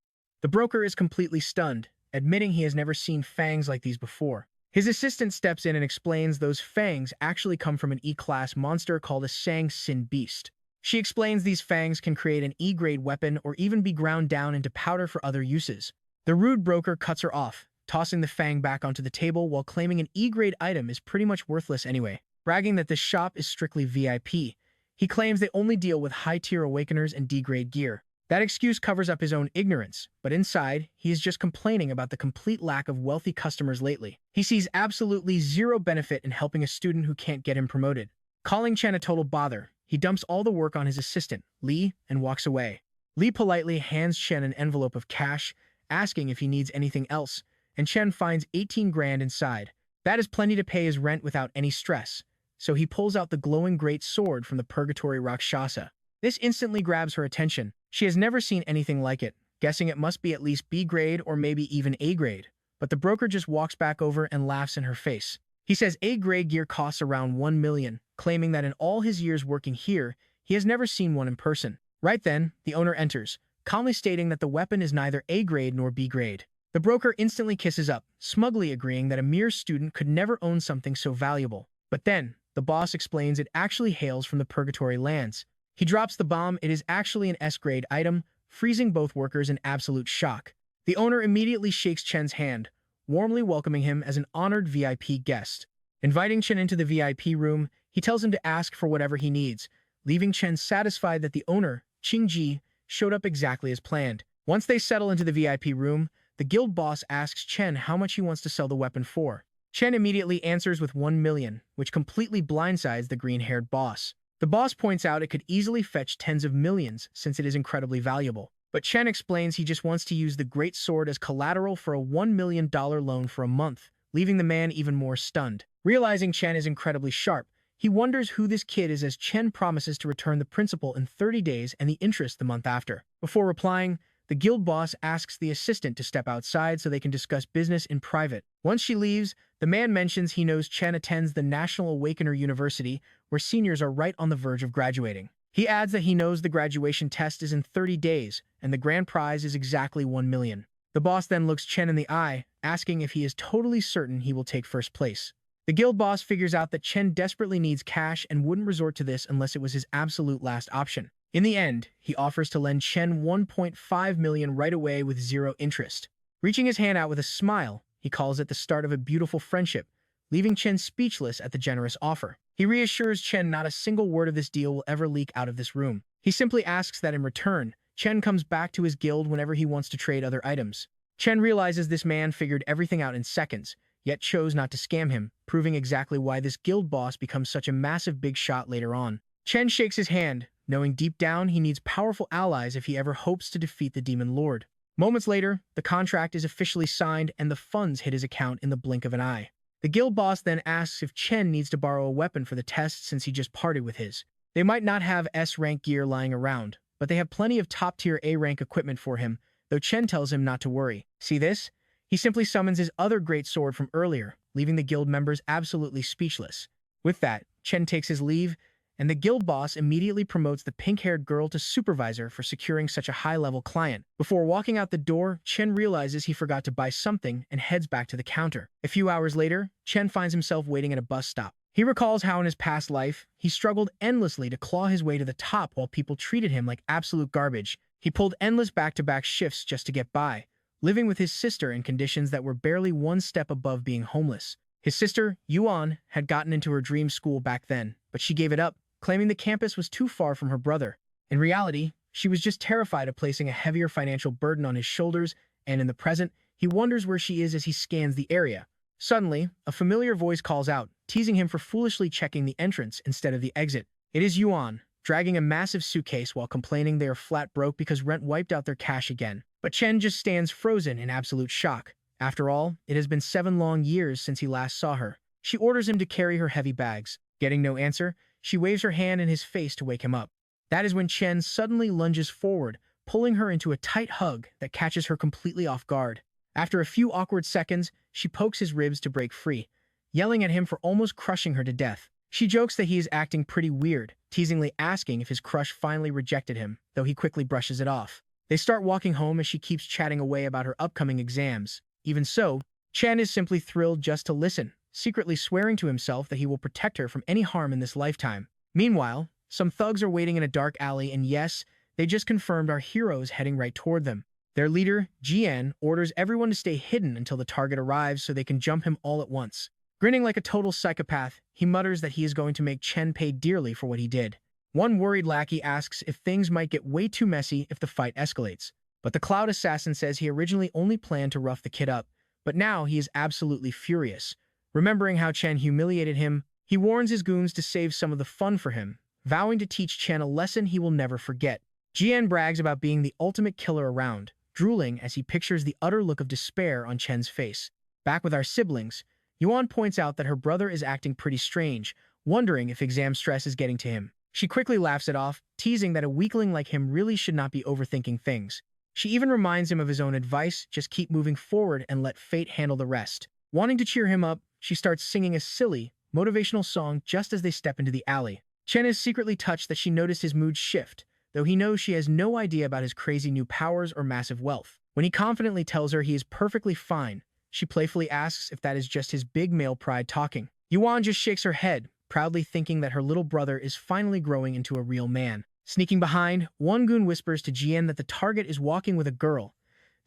The broker is completely stunned, admitting he has never seen fangs like these before. His assistant steps in and explains those fangs actually come from an E-class monster called a Sang-Sin beast. She explains these fangs can create an E-grade weapon or even be ground down into powder for other uses. The rude broker cuts her off, tossing the fang back onto the table while claiming an E-grade item is pretty much worthless anyway. Bragging that this shop is strictly VIP, he claims they only deal with high-tier Awakeners and D-grade gear. That excuse covers up his own ignorance, but inside, he is just complaining about the complete lack of wealthy customers lately. He sees absolutely zero benefit in helping a student who can't get him promoted. Calling Chen a total bother, he dumps all the work on his assistant, Li, and walks away. Li politely hands Chen an envelope of cash, asking if he needs anything else, and Chen finds 18 grand inside. That is plenty to pay his rent without any stress, so he pulls out the glowing great sword from the Purgatory Rakshasa. This instantly grabs her attention. She has never seen anything like it, guessing it must be at least B grade or maybe even A grade. But the broker just walks back over and laughs in her face. He says A grade gear costs around 1 million, claiming that in all his years working here, he has never seen one in person. Right then, the owner enters, calmly stating that the weapon is neither A grade nor B grade. The broker instantly kisses up, smugly agreeing that a mere student could never own something so valuable. But then, the boss explains it actually hails from the Purgatory lands. He drops the bomb. It is actually an S-grade item, freezing both workers in absolute shock. The owner immediately shakes Chen's hand, warmly welcoming him as an honored VIP guest. Inviting Chen into the VIP room, he tells him to ask for whatever he needs, leaving Chen satisfied that the owner, Qingji, showed up exactly as planned. Once they settle into the VIP room, the guild boss asks Chen how much he wants to sell the weapon for. Chen immediately answers with 1 million, which completely blindsides the green-haired boss. The boss points out it could easily fetch tens of millions since it is incredibly valuable. But Chen explains he just wants to use the great sword as collateral for a $1 million loan for a month, leaving the man even more stunned. Realizing Chen is incredibly sharp, he wonders who this kid is as Chen promises to return the principal in 30 days and the interest the month after. Before replying, the guild boss asks the assistant to step outside so they can discuss business in private. Once she leaves, the man mentions he knows Chen attends the National Awakener University, where seniors are right on the verge of graduating. He adds that he knows the graduation test is in 30 days, and the grand prize is exactly 1 million. The boss then looks Chen in the eye, asking if he is totally certain he will take first place. The guild boss figures out that Chen desperately needs cash and wouldn't resort to this unless it was his absolute last option. In the end, he offers to lend Chen 1.5 million right away with 0 interest. Reaching his hand out with a smile, he calls it the start of a beautiful friendship, leaving Chen speechless at the generous offer. He reassures Chen not a single word of this deal will ever leak out of this room. He simply asks that in return, Chen comes back to his guild whenever he wants to trade other items. Chen realizes this man figured everything out in seconds, yet chose not to scam him, proving exactly why this guild boss becomes such a massive big shot later on. Chen shakes his hand, knowing deep down he needs powerful allies if he ever hopes to defeat the Demon Lord. Moments later, the contract is officially signed and the funds hit his account in the blink of an eye. The guild boss then asks if Chen needs to borrow a weapon for the test since he just parted with his. They might not have S-rank gear lying around, but they have plenty of top-tier A-rank equipment for him, though Chen tells him not to worry. See this? He simply summons his other great sword from earlier, leaving the guild members absolutely speechless. With that, Chen takes his leave, and the guild boss immediately promotes the pink-haired girl to supervisor for securing such a high-level client. Before walking out the door, Chen realizes he forgot to buy something and heads back to the counter. A few hours later, Chen finds himself waiting at a bus stop. He recalls how in his past life, he struggled endlessly to claw his way to the top while people treated him like absolute garbage. He pulled endless back-to-back shifts just to get by, living with his sister in conditions that were barely one step above being homeless. His sister, Yuan, had gotten into her dream school back then, but she gave it up, claiming the campus was too far from her brother. In reality, she was just terrified of placing a heavier financial burden on his shoulders, and in the present, he wonders where she is as he scans the area. Suddenly, a familiar voice calls out, teasing him for foolishly checking the entrance instead of the exit. It is Yuan, dragging a massive suitcase while complaining they are flat broke because rent wiped out their cash again. But Chen just stands frozen in absolute shock. After all, it has been 7 long years since he last saw her. She orders him to carry her heavy bags. Getting no answer, she waves her hand in his face to wake him up. That is when Chen suddenly lunges forward, pulling her into a tight hug that catches her completely off guard. After a few awkward seconds, she pokes his ribs to break free, yelling at him for almost crushing her to death. She jokes that he is acting pretty weird, teasingly asking if his crush finally rejected him, though he quickly brushes it off. They start walking home as she keeps chatting away about her upcoming exams. Even so, Chen is simply thrilled just to listen, secretly swearing to himself that he will protect her from any harm in this lifetime. Meanwhile, some thugs are waiting in a dark alley and yes, they just confirmed our heroes heading right toward them. Their leader, Jian, orders everyone to stay hidden until the target arrives so they can jump him all at once. Grinning like a total psychopath, he mutters that he is going to make Chen pay dearly for what he did. One worried lackey asks if things might get way too messy if the fight escalates. But the Cloud Assassin says he originally only planned to rough the kid up, but now he is absolutely furious. Remembering how Chen humiliated him, he warns his goons to save some of the fun for him, vowing to teach Chen a lesson he will never forget. Jian brags about being the ultimate killer around, drooling as he pictures the utter look of despair on Chen's face. Back with our siblings, Yuan points out that her brother is acting pretty strange, wondering if exam stress is getting to him. She quickly laughs it off, teasing that a weakling like him really should not be overthinking things. She even reminds him of his own advice, just keep moving forward and let fate handle the rest. Wanting to cheer him up, she starts singing a silly, motivational song just as they step into the alley. Chen is secretly touched that she noticed his mood shift, though he knows she has no idea about his crazy new powers or massive wealth. When he confidently tells her he is perfectly fine, she playfully asks if that is just his big male pride talking. Yuan just shakes her head, proudly thinking that her little brother is finally growing into a real man. Sneaking behind, one goon whispers to Jian that the target is walking with a girl.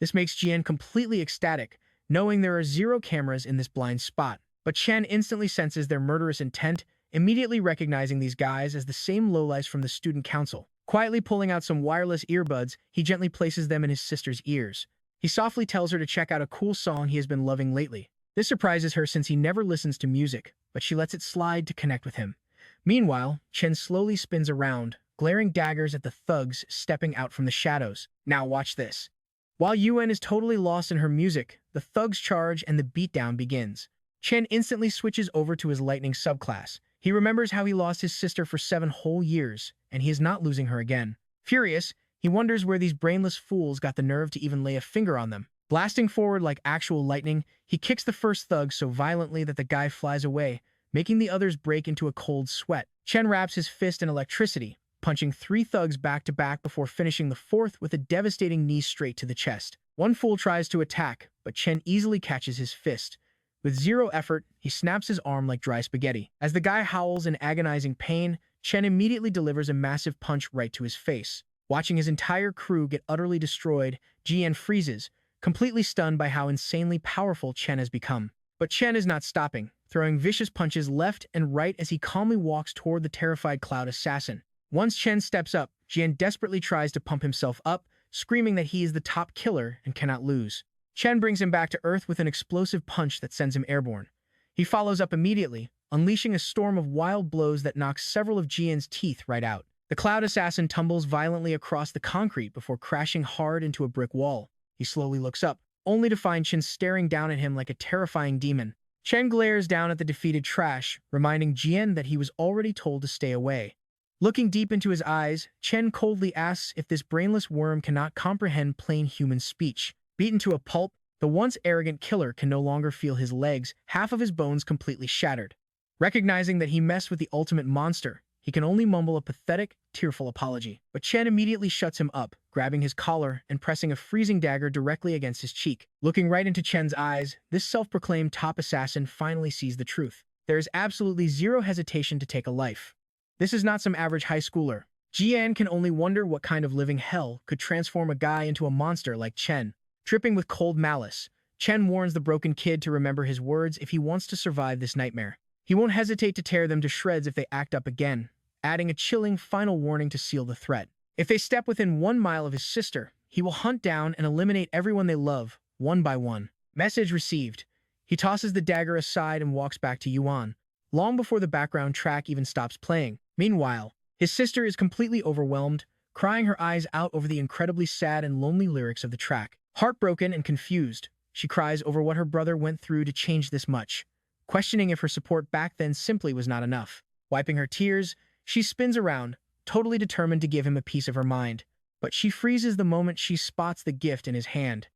This makes Jian completely ecstatic, knowing there are 0 cameras in this blind spot. But Chen instantly senses their murderous intent, immediately recognizing these guys as the same lowlifes from the student council. Quietly pulling out some wireless earbuds, he gently places them in his sister's ears. He softly tells her to check out a cool song he has been loving lately. This surprises her since he never listens to music, but she lets it slide to connect with him. Meanwhile, Chen slowly spins around, glaring daggers at the thugs stepping out from the shadows. Now watch this. While Yuan is totally lost in her music, the thugs charge and the beatdown begins. Chen instantly switches over to his lightning subclass. He remembers how he lost his sister for 7 whole years, and he is not losing her again. Furious, he wonders where these brainless fools got the nerve to even lay a finger on them. Blasting forward like actual lightning, he kicks the first thug so violently that the guy flies away, making the others break into a cold sweat. Chen wraps his fist in electricity, punching 3 thugs back to back before finishing the 4th with a devastating knee straight to the chest. One fool tries to attack, but Chen easily catches his fist. With 0 effort, he snaps his arm like dry spaghetti. As the guy howls in agonizing pain, Chen immediately delivers a massive punch right to his face. Watching his entire crew get utterly destroyed, Jian freezes, completely stunned by how insanely powerful Chen has become. But Chen is not stopping, throwing vicious punches left and right as he calmly walks toward the terrified Cloud Assassin. Once Chen steps up, Jian desperately tries to pump himself up, screaming that he is the top killer and cannot lose. Chen brings him back to Earth with an explosive punch that sends him airborne. He follows up immediately, unleashing a storm of wild blows that knocks several of Jian's teeth right out. The Cloud Assassin tumbles violently across the concrete before crashing hard into a brick wall. He slowly looks up, only to find Chen staring down at him like a terrifying demon. Chen glares down at the defeated trash, reminding Jian that he was already told to stay away. Looking deep into his eyes, Chen coldly asks if this brainless worm cannot comprehend plain human speech. Beaten to a pulp, the once arrogant killer can no longer feel his legs, half of his bones completely shattered. Recognizing that he messed with the ultimate monster, he can only mumble a pathetic, tearful apology. But Chen immediately shuts him up, grabbing his collar and pressing a freezing dagger directly against his cheek. Looking right into Chen's eyes, this self-proclaimed top assassin finally sees the truth. There is absolutely 0 hesitation to take a life. This is not some average high schooler. Jian can only wonder what kind of living hell could transform a guy into a monster like Chen. Dripping with cold malice, Chen warns the broken kid to remember his words if he wants to survive this nightmare. He won't hesitate to tear them to shreds if they act up again, adding a chilling final warning to seal the threat. If they step within 1 mile of his sister, he will hunt down and eliminate everyone they love, one by one. Message received. He tosses the dagger aside and walks back to Yuan, long before the background track even stops playing. Meanwhile, his sister is completely overwhelmed, crying her eyes out over the incredibly sad and lonely lyrics of the track. Heartbroken and confused, she cries over what her brother went through to change this much, questioning if her support back then simply was not enough. Wiping her tears, she spins around, totally determined to give him a piece of her mind, but she freezes the moment she spots the gift in his hand.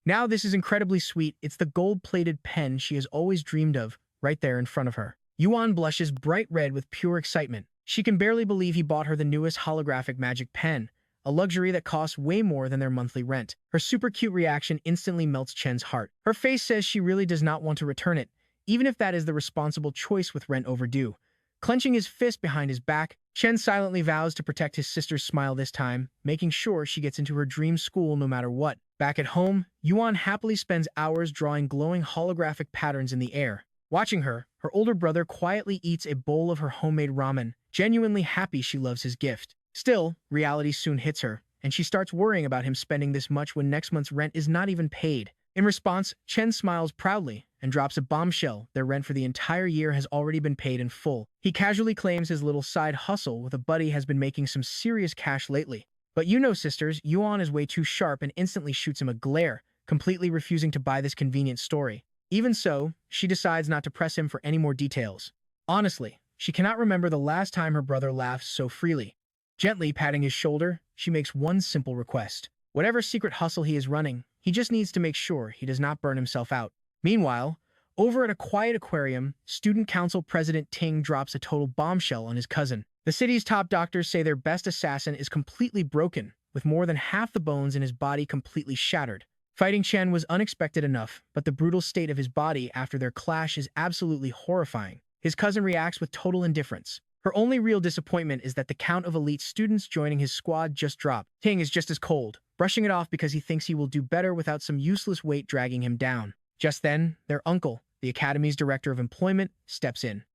Now this is incredibly sweet. It's the gold-plated pen she has always dreamed of, right there in front of her. Yuan blushes bright red with pure excitement. She can barely believe he bought her the newest holographic magic pen, a luxury that costs way more than their monthly rent. Her super cute reaction instantly melts Chen's heart. Her face says she really does not want to return it, even if that is the responsible choice with rent overdue. Clenching his fist behind his back, Chen silently vows to protect his sister's smile this time, making sure she gets into her dream school no matter what. Back at home, Yuan happily spends hours drawing glowing holographic patterns in the air. Watching her, her older brother quietly eats a bowl of her homemade ramen, genuinely happy she loves his gift. Still, reality soon hits her, and she starts worrying about him spending this much when next month's rent is not even paid. In response, Chen smiles proudly and drops a bombshell. Their rent for the entire year has already been paid in full. He casually claims his little side hustle with a buddy has been making some serious cash lately. But you know, sisters, Yuan is way too sharp and instantly shoots him a glare, completely refusing to buy this convenient story. Even so, she decides not to press him for any more details. Honestly, she cannot remember the last time her brother laughed so freely. Gently patting his shoulder, she makes one simple request. Whatever secret hustle he is running, he just needs to make sure he does not burn himself out. Meanwhile, over at a quiet aquarium, Student Council President Ting drops a total bombshell on his cousin. The city's top doctors say their best assassin is completely broken, with more than half the bones in his body completely shattered. Fighting Chen was unexpected enough, but the brutal state of his body after their clash is absolutely horrifying. His cousin reacts with total indifference. Her only real disappointment is that the count of elite students joining his squad just dropped. Ting is just as cold, brushing it off because he thinks he will do better without some useless weight dragging him down. Just then, their uncle, the Academy's Director of Employment, steps in.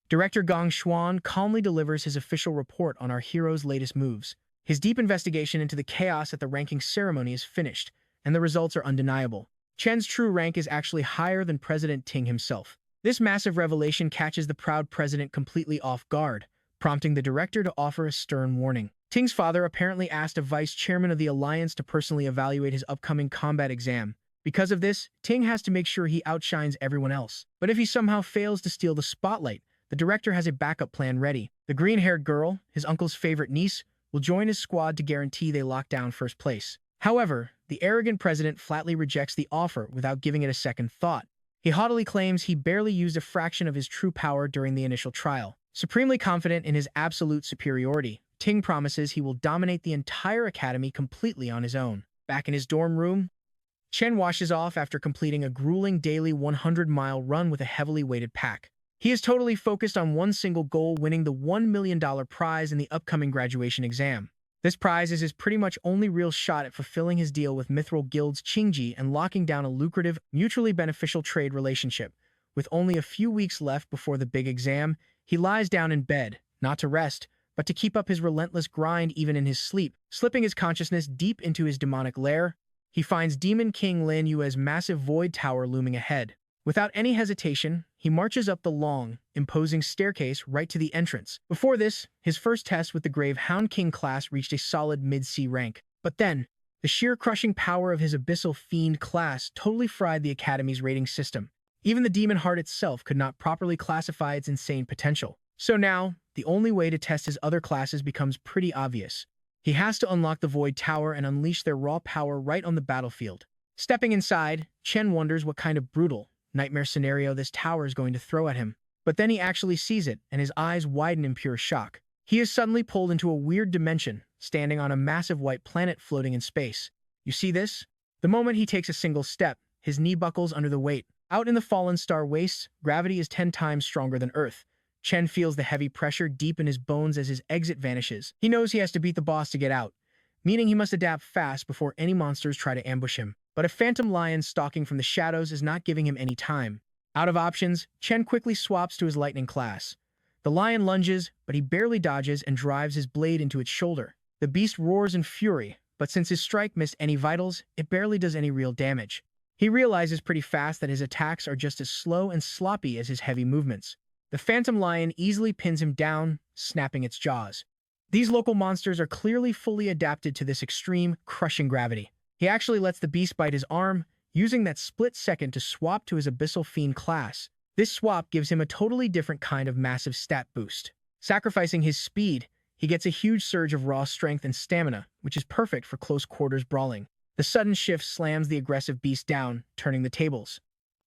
Director Gong Xuan calmly delivers his official report on our hero's latest moves. His deep investigation into the chaos at the ranking ceremony is finished, and the results are undeniable. Chen's true rank is actually higher than President Ting himself. This massive revelation catches the proud president completely off guard, prompting the director to offer a stern warning. Ting's father apparently asked a vice chairman of the alliance to personally evaluate his upcoming combat exam. Because of this, Ting has to make sure he outshines everyone else. But if he somehow fails to steal the spotlight, the director has a backup plan ready. The green-haired girl, his uncle's favorite niece, will join his squad to guarantee they lock down first place. However, the arrogant president flatly rejects the offer without giving it a second thought. He haughtily claims he barely used a fraction of his true power during the initial trial. Supremely confident in his absolute superiority, Ting promises he will dominate the entire academy completely on his own. Back in his dorm room, Chen washes off after completing a grueling daily 100-mile run with a heavily weighted pack. He is totally focused on one single goal, winning the $1 million prize in the upcoming graduation exam. This prize is his pretty much only real shot at fulfilling his deal with Mithril Guild's Qingji and locking down a lucrative, mutually beneficial trade relationship. With only a few weeks left before the big exam, he lies down in bed, not to rest, but to keep up his relentless grind even in his sleep. Slipping his consciousness deep into his demonic lair, he finds Demon King Lin Yue's massive void tower looming ahead. Without any hesitation, he marches up the long, imposing staircase right to the entrance. Before this, his first test with the Grave Hound King class reached a solid mid-C rank. But then, the sheer crushing power of his Abyssal Fiend class totally fried the Academy's rating system. Even the Demon Heart itself could not properly classify its insane potential. So now, the only way to test his other classes becomes pretty obvious. He has to unlock the Void Tower and unleash their raw power right on the battlefield. Stepping inside, Chen wonders what kind of brutal, nightmare scenario this tower is going to throw at him. But then he actually sees it, and his eyes widen in pure shock. He is suddenly pulled into a weird dimension, standing on a massive white planet floating in space. You see this? The moment he takes a single step, his knee buckles under the weight. Out in the fallen star wastes, gravity is 10 times stronger than Earth. Chen feels the heavy pressure deep in his bones as his exit vanishes. He knows he has to beat the boss to get out, meaning he must adapt fast before any monsters try to ambush him. But a phantom lion stalking from the shadows is not giving him any time. Out of options, Chen quickly swaps to his lightning class. The lion lunges, but he barely dodges and drives his blade into its shoulder. The beast roars in fury, but since his strike missed any vitals, it barely does any real damage. He realizes pretty fast that his attacks are just as slow and sloppy as his heavy movements. The phantom lion easily pins him down, snapping its jaws. These local monsters are clearly fully adapted to this extreme, crushing gravity. He actually lets the beast bite his arm, using that split second to swap to his Abyssal Fiend class. This swap gives him a totally different kind of massive stat boost. Sacrificing his speed, he gets a huge surge of raw strength and stamina, which is perfect for close quarters brawling. The sudden shift slams the aggressive beast down, turning the tables.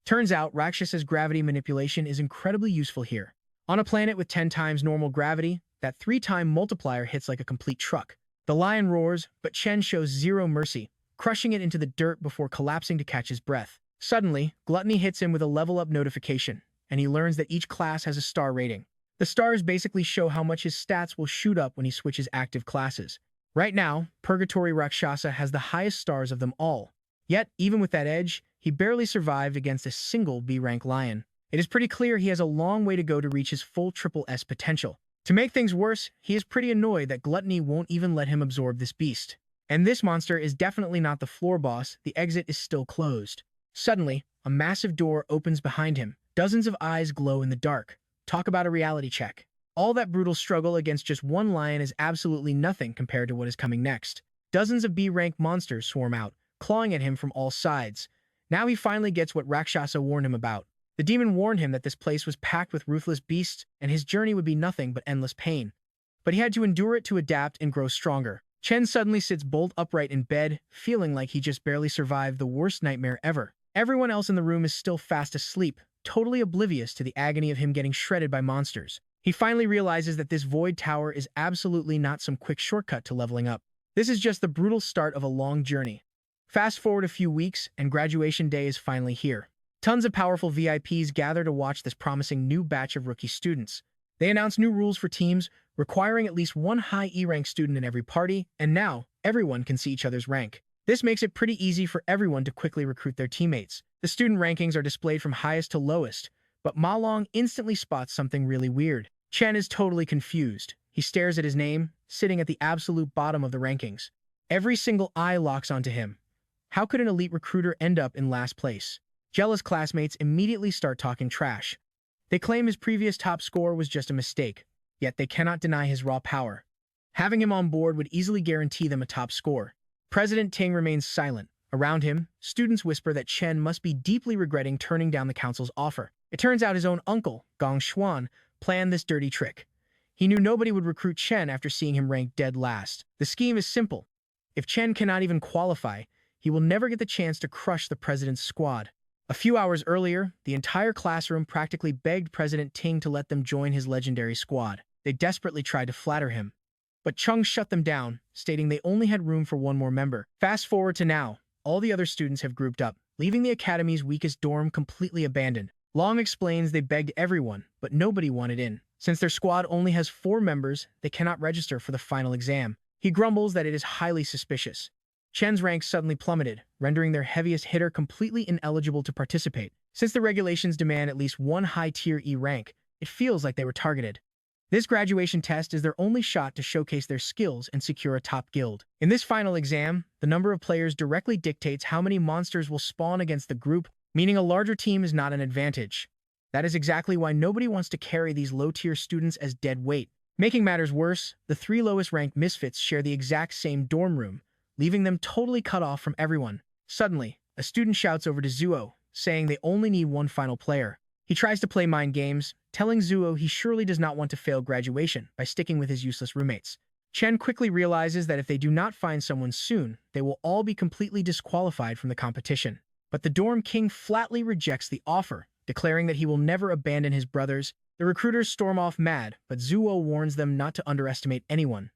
Turns out, Rakshasa's gravity manipulation is incredibly useful here. On a planet with 10 times normal gravity, that 3-time multiplier hits like a complete truck. The lion roars, but Chen shows zero mercy, crushing it into the dirt before collapsing to catch his breath. Suddenly, Gluttony hits him with a level-up notification, and he learns that each class has a star rating. The stars basically show how much his stats will shoot up when he switches active classes. Right now, Purgatory Rakshasa has the highest stars of them all. Yet, even with that edge, he barely survived against a single B-rank lion. It is pretty clear he has a long way to go to reach his full triple S potential. To make things worse, he is pretty annoyed that Gluttony won't even let him absorb this beast. And this monster is definitely not the floor boss, the exit is still closed. Suddenly, a massive door opens behind him. Dozens of eyes glow in the dark. Talk about a reality check. All that brutal struggle against just one lion is absolutely nothing compared to what is coming next. Dozens of B-rank monsters swarm out, clawing at him from all sides. Now he finally gets what Rakshasa warned him about. The demon warned him that this place was packed with ruthless beasts, and his journey would be nothing but endless pain. But he had to endure it to adapt and grow stronger. Chen suddenly sits bolt upright in bed, feeling like he just barely survived the worst nightmare ever. Everyone else in the room is still fast asleep, totally oblivious to the agony of him getting shredded by monsters. He finally realizes that this void tower is absolutely not some quick shortcut to leveling up. This is just the brutal start of a long journey. Fast forward a few weeks, and graduation day is finally here. Tons of powerful VIPs gather to watch this promising new batch of rookie students. They announce new rules for teams, requiring at least one high E-rank student in every party, and now everyone can see each other's rank. This makes it pretty easy for everyone to quickly recruit their teammates. The student rankings are displayed from highest to lowest, but Ma Long instantly spots something really weird. Chen is totally confused. He stares at his name, sitting at the absolute bottom of the rankings. Every single eye locks onto him. How could an elite recruiter end up in last place? Jealous classmates immediately start talking trash. They claim his previous top score was just a mistake, yet they cannot deny his raw power. Having him on board would easily guarantee them a top score. President Ting remains silent. Around him, students whisper that Chen must be deeply regretting turning down the council's offer. It turns out his own uncle, Gong Xuan, planned this dirty trick. He knew nobody would recruit Chen after seeing him ranked dead last. The scheme is simple. If Chen cannot even qualify, he will never get the chance to crush the president's squad. A few hours earlier, the entire classroom practically begged President Ting to let them join his legendary squad. They desperately tried to flatter him. But Chung shut them down, stating they only had room for one more member. Fast forward to now, all the other students have grouped up, leaving the academy's weakest dorm completely abandoned. Long explains they begged everyone, but nobody wanted in. Since their squad only has 4 members, they cannot register for the final exam. He grumbles that it is highly suspicious. Chen's rank suddenly plummeted, rendering their heaviest hitter completely ineligible to participate. Since the regulations demand at least one high-tier E rank, it feels like they were targeted. This graduation test is their only shot to showcase their skills and secure a top guild. In this final exam, the number of players directly dictates how many monsters will spawn against the group, meaning a larger team is not an advantage. That is exactly why nobody wants to carry these low-tier students as dead weight. Making matters worse, the 3 lowest-ranked misfits share the exact same dorm room, leaving them totally cut off from everyone. Suddenly, a student shouts over to Zuo, saying they only need one final player. He tries to play mind games, telling Zuo he surely does not want to fail graduation by sticking with his useless roommates. Chen quickly realizes that if they do not find someone soon, they will all be completely disqualified from the competition. But the dorm king flatly rejects the offer, declaring that he will never abandon his brothers. The recruiters storm off mad, but Zuo warns them not to underestimate anyone.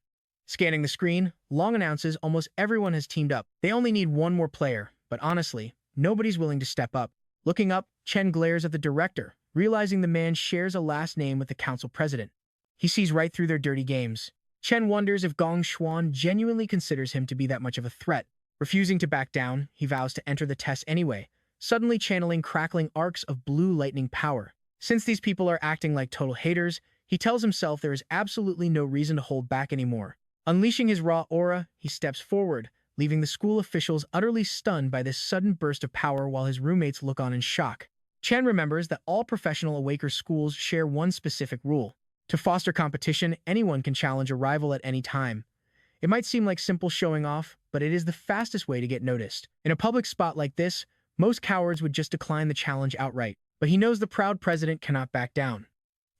Scanning the screen, Long announces almost everyone has teamed up. They only need one more player, but honestly, nobody's willing to step up. Looking up, Chen glares at the director, realizing the man shares a last name with the council president. He sees right through their dirty games. Chen wonders if Gong Xuan genuinely considers him to be that much of a threat. Refusing to back down, he vows to enter the test anyway, suddenly channeling crackling arcs of blue lightning power. Since these people are acting like total haters, he tells himself there is absolutely no reason to hold back anymore. Unleashing his raw aura, he steps forward, leaving the school officials utterly stunned by this sudden burst of power while his roommates look on in shock. Chen remembers that all professional Awaker schools share one specific rule. To foster competition, anyone can challenge a rival at any time. It might seem like simple showing off, but it is the fastest way to get noticed. In a public spot like this, most cowards would just decline the challenge outright, but he knows the proud president cannot back down.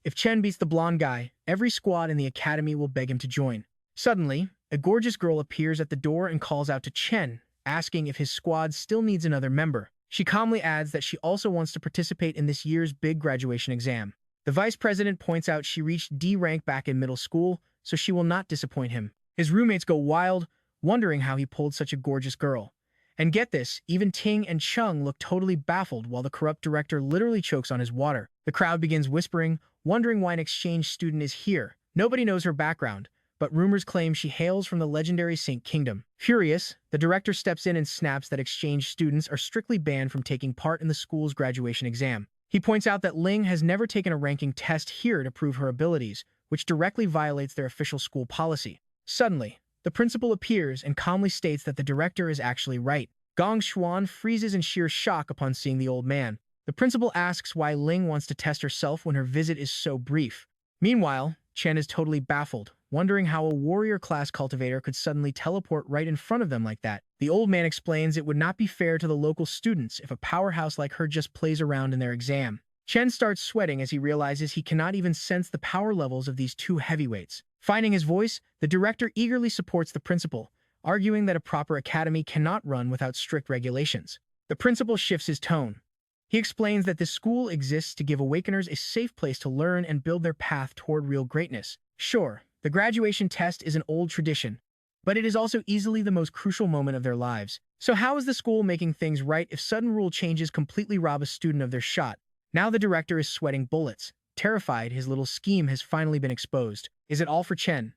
If Chen beats the blonde guy, every squad in the academy will beg him to join. Suddenly, a gorgeous girl appears at the door and calls out to Chen, asking if his squad still needs another member. She calmly adds that she also wants to participate in this year's big graduation exam. The vice president points out she reached D rank back in middle school, so she will not disappoint him. His roommates go wild, wondering how he pulled such a gorgeous girl. And get this, even Ting and Chung look totally baffled while the corrupt director literally chokes on his water. The crowd begins whispering, wondering why an exchange student is here. Nobody knows her background, but rumors claim she hails from the legendary Saint Kingdom. Furious, the director steps in and snaps that exchange students are strictly banned from taking part in the school's graduation exam. He points out that Ling has never taken a ranking test here to prove her abilities, which directly violates their official school policy. Suddenly, the principal appears and calmly states that the director is actually right. Gong Xuan freezes in sheer shock upon seeing the old man. The principal asks why Ling wants to test herself when her visit is so brief. Meanwhile, Chen is totally baffled, wondering how a warrior-class cultivator could suddenly teleport right in front of them like that. The old man explains it would not be fair to the local students if a powerhouse like her just plays around in their exam. Chen starts sweating as he realizes he cannot even sense the power levels of these two heavyweights. Finding his voice, the director eagerly supports the principal, arguing that a proper academy cannot run without strict regulations. The principal shifts his tone. He explains that this school exists to give awakeners a safe place to learn and build their path toward real greatness. Sure, the graduation test is an old tradition, but it is also easily the most crucial moment of their lives. So how is the school making things right if sudden rule changes completely rob a student of their shot? Now the director is sweating bullets. Terrified, his little scheme has finally been exposed. Is it all for Chen?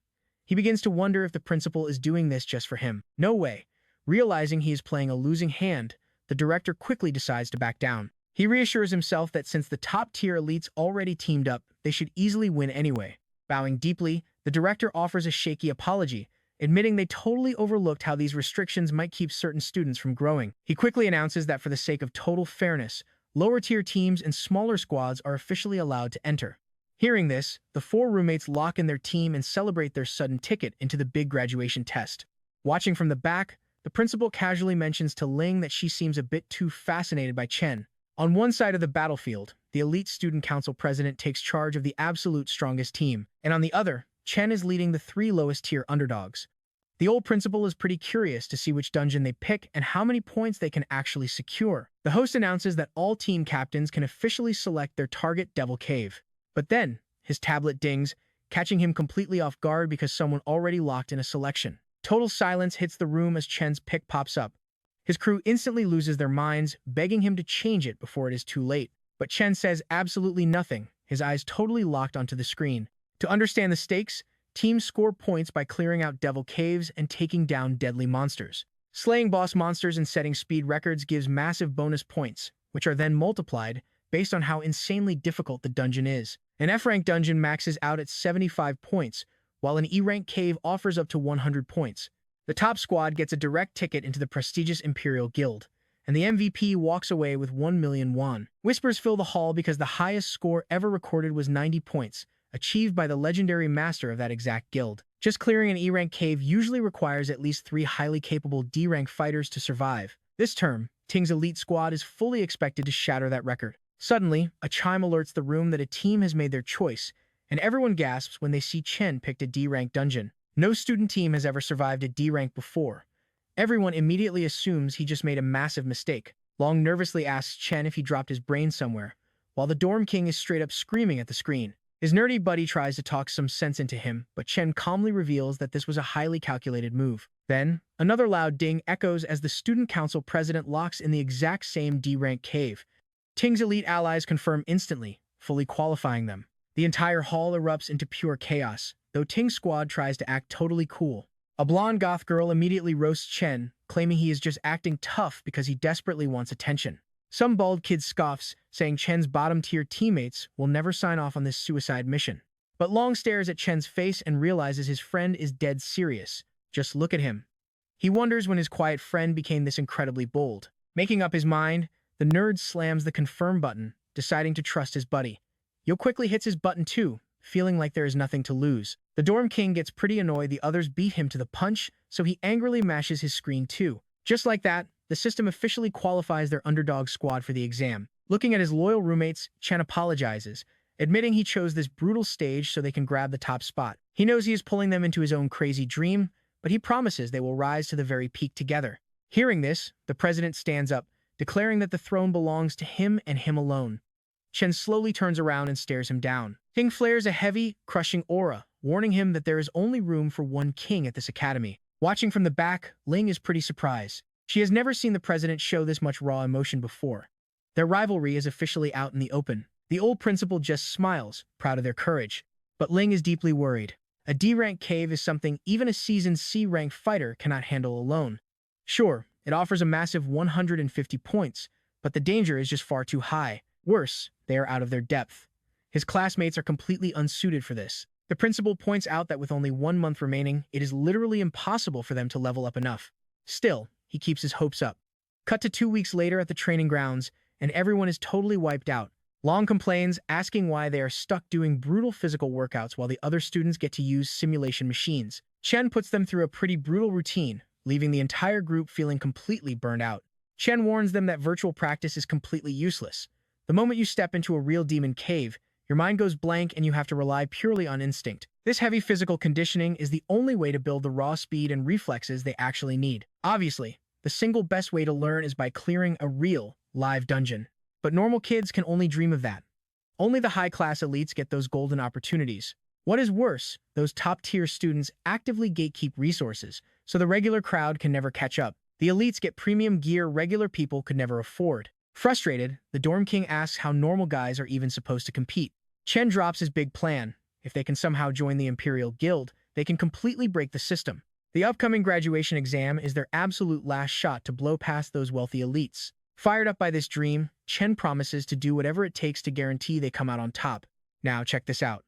He begins to wonder if the principal is doing this just for him. No way. Realizing he is playing a losing hand, the director quickly decides to back down. He reassures himself that since the top-tier elites already teamed up, they should easily win anyway. Bowing deeply, the director offers a shaky apology, admitting they totally overlooked how these restrictions might keep certain students from growing. He quickly announces that for the sake of total fairness, lower-tier teams and smaller squads are officially allowed to enter. Hearing this, the four roommates lock in their team and celebrate their sudden ticket into the big graduation test. Watching from the back, the principal casually mentions to Ling that she seems a bit too fascinated by Chen. On one side of the battlefield, the elite student council president takes charge of the absolute strongest team, and on the other, Chen is leading the three lowest-tier underdogs. The old principal is pretty curious to see which dungeon they pick and how many points they can actually secure. The host announces that all team captains can officially select their target Devil Cave. But then, his tablet dings, catching him completely off guard because someone already locked in a selection. Total silence hits the room as Chen's pick pops up. His crew instantly loses their minds, begging him to change it before it is too late. But Chen says absolutely nothing, his eyes totally locked onto the screen. To understand the stakes, teams score points by clearing out devil caves and taking down deadly monsters. Slaying boss monsters and setting speed records gives massive bonus points, which are then multiplied based on how insanely difficult the dungeon is. An F-rank dungeon maxes out at 75 points, while an E-rank cave offers up to 100 points. The top squad gets a direct ticket into the prestigious Imperial Guild, and the MVP walks away with 1 million won. Whispers fill the hall because the highest score ever recorded was 90 points, achieved by the legendary master of that exact guild. Just clearing an E-rank cave usually requires at least 3 highly capable D-rank fighters to survive. This term, Ting's elite squad is fully expected to shatter that record. Suddenly, a chime alerts the room that a team has made their choice, and everyone gasps when they see Chen picked a D-rank dungeon. No student team has ever survived a D-rank before. Everyone immediately assumes he just made a massive mistake. Long nervously asks Chen if he dropped his brain somewhere, while the dorm king is straight up screaming at the screen. His nerdy buddy tries to talk some sense into him, but Chen calmly reveals that this was a highly calculated move. Then, another loud ding echoes as the student council president locks in the exact same D-rank cave. Ting's elite allies confirm instantly, fully qualifying them. The entire hall erupts into pure chaos, though Ting's squad tries to act totally cool. A blonde goth girl immediately roasts Chen, claiming he is just acting tough because he desperately wants attention. Some bald kid scoffs, saying Chen's bottom-tier teammates will never sign off on this suicide mission. But Long stares at Chen's face and realizes his friend is dead serious. Just look at him. He wonders when his quiet friend became this incredibly bold. Making up his mind, the nerd slams the confirm button, deciding to trust his buddy. Yo quickly hits his button too, feeling like there is nothing to lose. The dorm king gets pretty annoyed the others beat him to the punch, so he angrily mashes his screen too. Just like that, the system officially qualifies their underdog squad for the exam. Looking at his loyal roommates, Chen apologizes, admitting he chose this brutal stage so they can grab the top spot. He knows he is pulling them into his own crazy dream, but he promises they will rise to the very peak together. Hearing this, the president stands up, declaring that the throne belongs to him and him alone. Chen slowly turns around and stares him down. Ting flares a heavy, crushing aura, warning him that there is only room for one king at this academy. Watching from the back, Ling is pretty surprised. She has never seen the president show this much raw emotion before. Their rivalry is officially out in the open. The old principal just smiles, proud of their courage. But Ling is deeply worried. A D-rank cave is something even a seasoned C-rank fighter cannot handle alone. Sure, it offers a massive 150 points, but the danger is just far too high. Worse, they are out of their depth. His classmates are completely unsuited for this. The principal points out that with only 1 month remaining, it is literally impossible for them to level up enough. Still, he keeps his hopes up. Cut to 2 weeks later at the training grounds, and everyone is totally wiped out. Long complains, asking why they are stuck doing brutal physical workouts while the other students get to use simulation machines. Chen puts them through a pretty brutal routine, leaving the entire group feeling completely burned out. Chen warns them that virtual practice is completely useless. The moment you step into a real demon cave, your mind goes blank and you have to rely purely on instinct. This heavy physical conditioning is the only way to build the raw speed and reflexes they actually need. Obviously, the single best way to learn is by clearing a real, live dungeon. But normal kids can only dream of that. Only the high-class elites get those golden opportunities. What is worse, those top-tier students actively gatekeep resources, so the regular crowd can never catch up. The elites get premium gear regular people could never afford. Frustrated, the dorm king asks how normal guys are even supposed to compete. Chen drops his big plan. If they can somehow join the Imperial Guild, they can completely break the system. The upcoming graduation exam is their absolute last shot to blow past those wealthy elites. Fired up by this dream, Chen promises to do whatever it takes to guarantee they come out on top. Now check this out.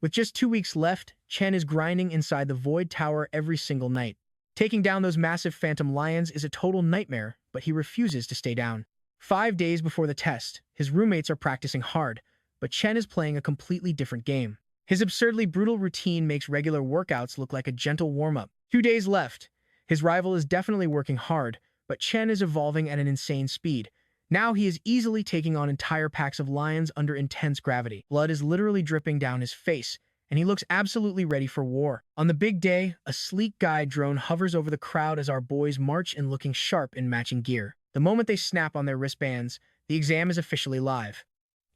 With just 2 weeks left, Chen is grinding inside the Void Tower every single night. Taking down those massive phantom lions is a total nightmare, but he refuses to stay down. 5 days before the test, his roommates are practicing hard, but Chen is playing a completely different game. His absurdly brutal routine makes regular workouts look like a gentle warm-up. 2 days left. His rival is definitely working hard, but Chen is evolving at an insane speed. Now he is easily taking on entire packs of lions under intense gravity. Blood is literally dripping down his face, and he looks absolutely ready for war. On the big day, a sleek guide drone hovers over the crowd as our boys march in looking sharp in matching gear. The moment they snap on their wristbands, the exam is officially live.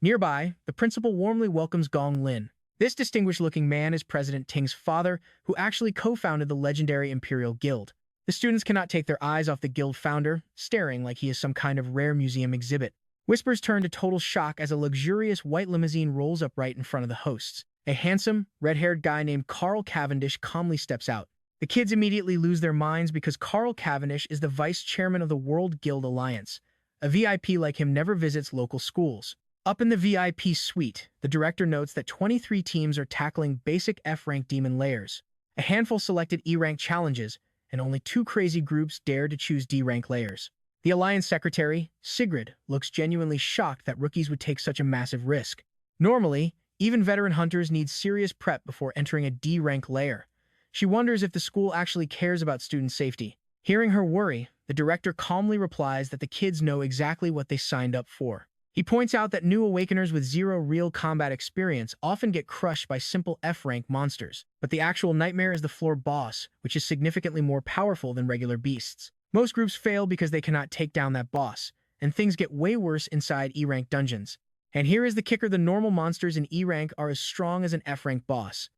Nearby, the principal warmly welcomes Gong Lin. This distinguished-looking man is President Ting's father, who actually co-founded the legendary Imperial Guild. The students cannot take their eyes off the guild founder, staring like he is some kind of rare museum exhibit. Whispers turn to total shock as a luxurious white limousine rolls up right in front of the hosts. A handsome, red-haired guy named Carl Cavendish calmly steps out. The kids immediately lose their minds because Carl Cavendish is the vice chairman of the World Guild Alliance. A VIP like him never visits local schools. Up in the VIP suite, the director notes that 23 teams are tackling basic F-rank demon layers. A handful selected E-rank challenges, and only 2 crazy groups dare to choose D-rank layers. The Alliance Secretary, Sigrid, looks genuinely shocked that rookies would take such a massive risk. Normally, even veteran hunters need serious prep before entering a D-rank layer. She wonders if the school actually cares about student safety. Hearing her worry, the director calmly replies that the kids know exactly what they signed up for. He points out that new awakeners with 0 real combat experience often get crushed by simple F-rank monsters, but the actual nightmare is the floor boss, which is significantly more powerful than regular beasts. Most groups fail because they cannot take down that boss, and things get way worse inside E-rank dungeons. And here is the kicker: the normal monsters in E-rank are as strong as an F-rank boss.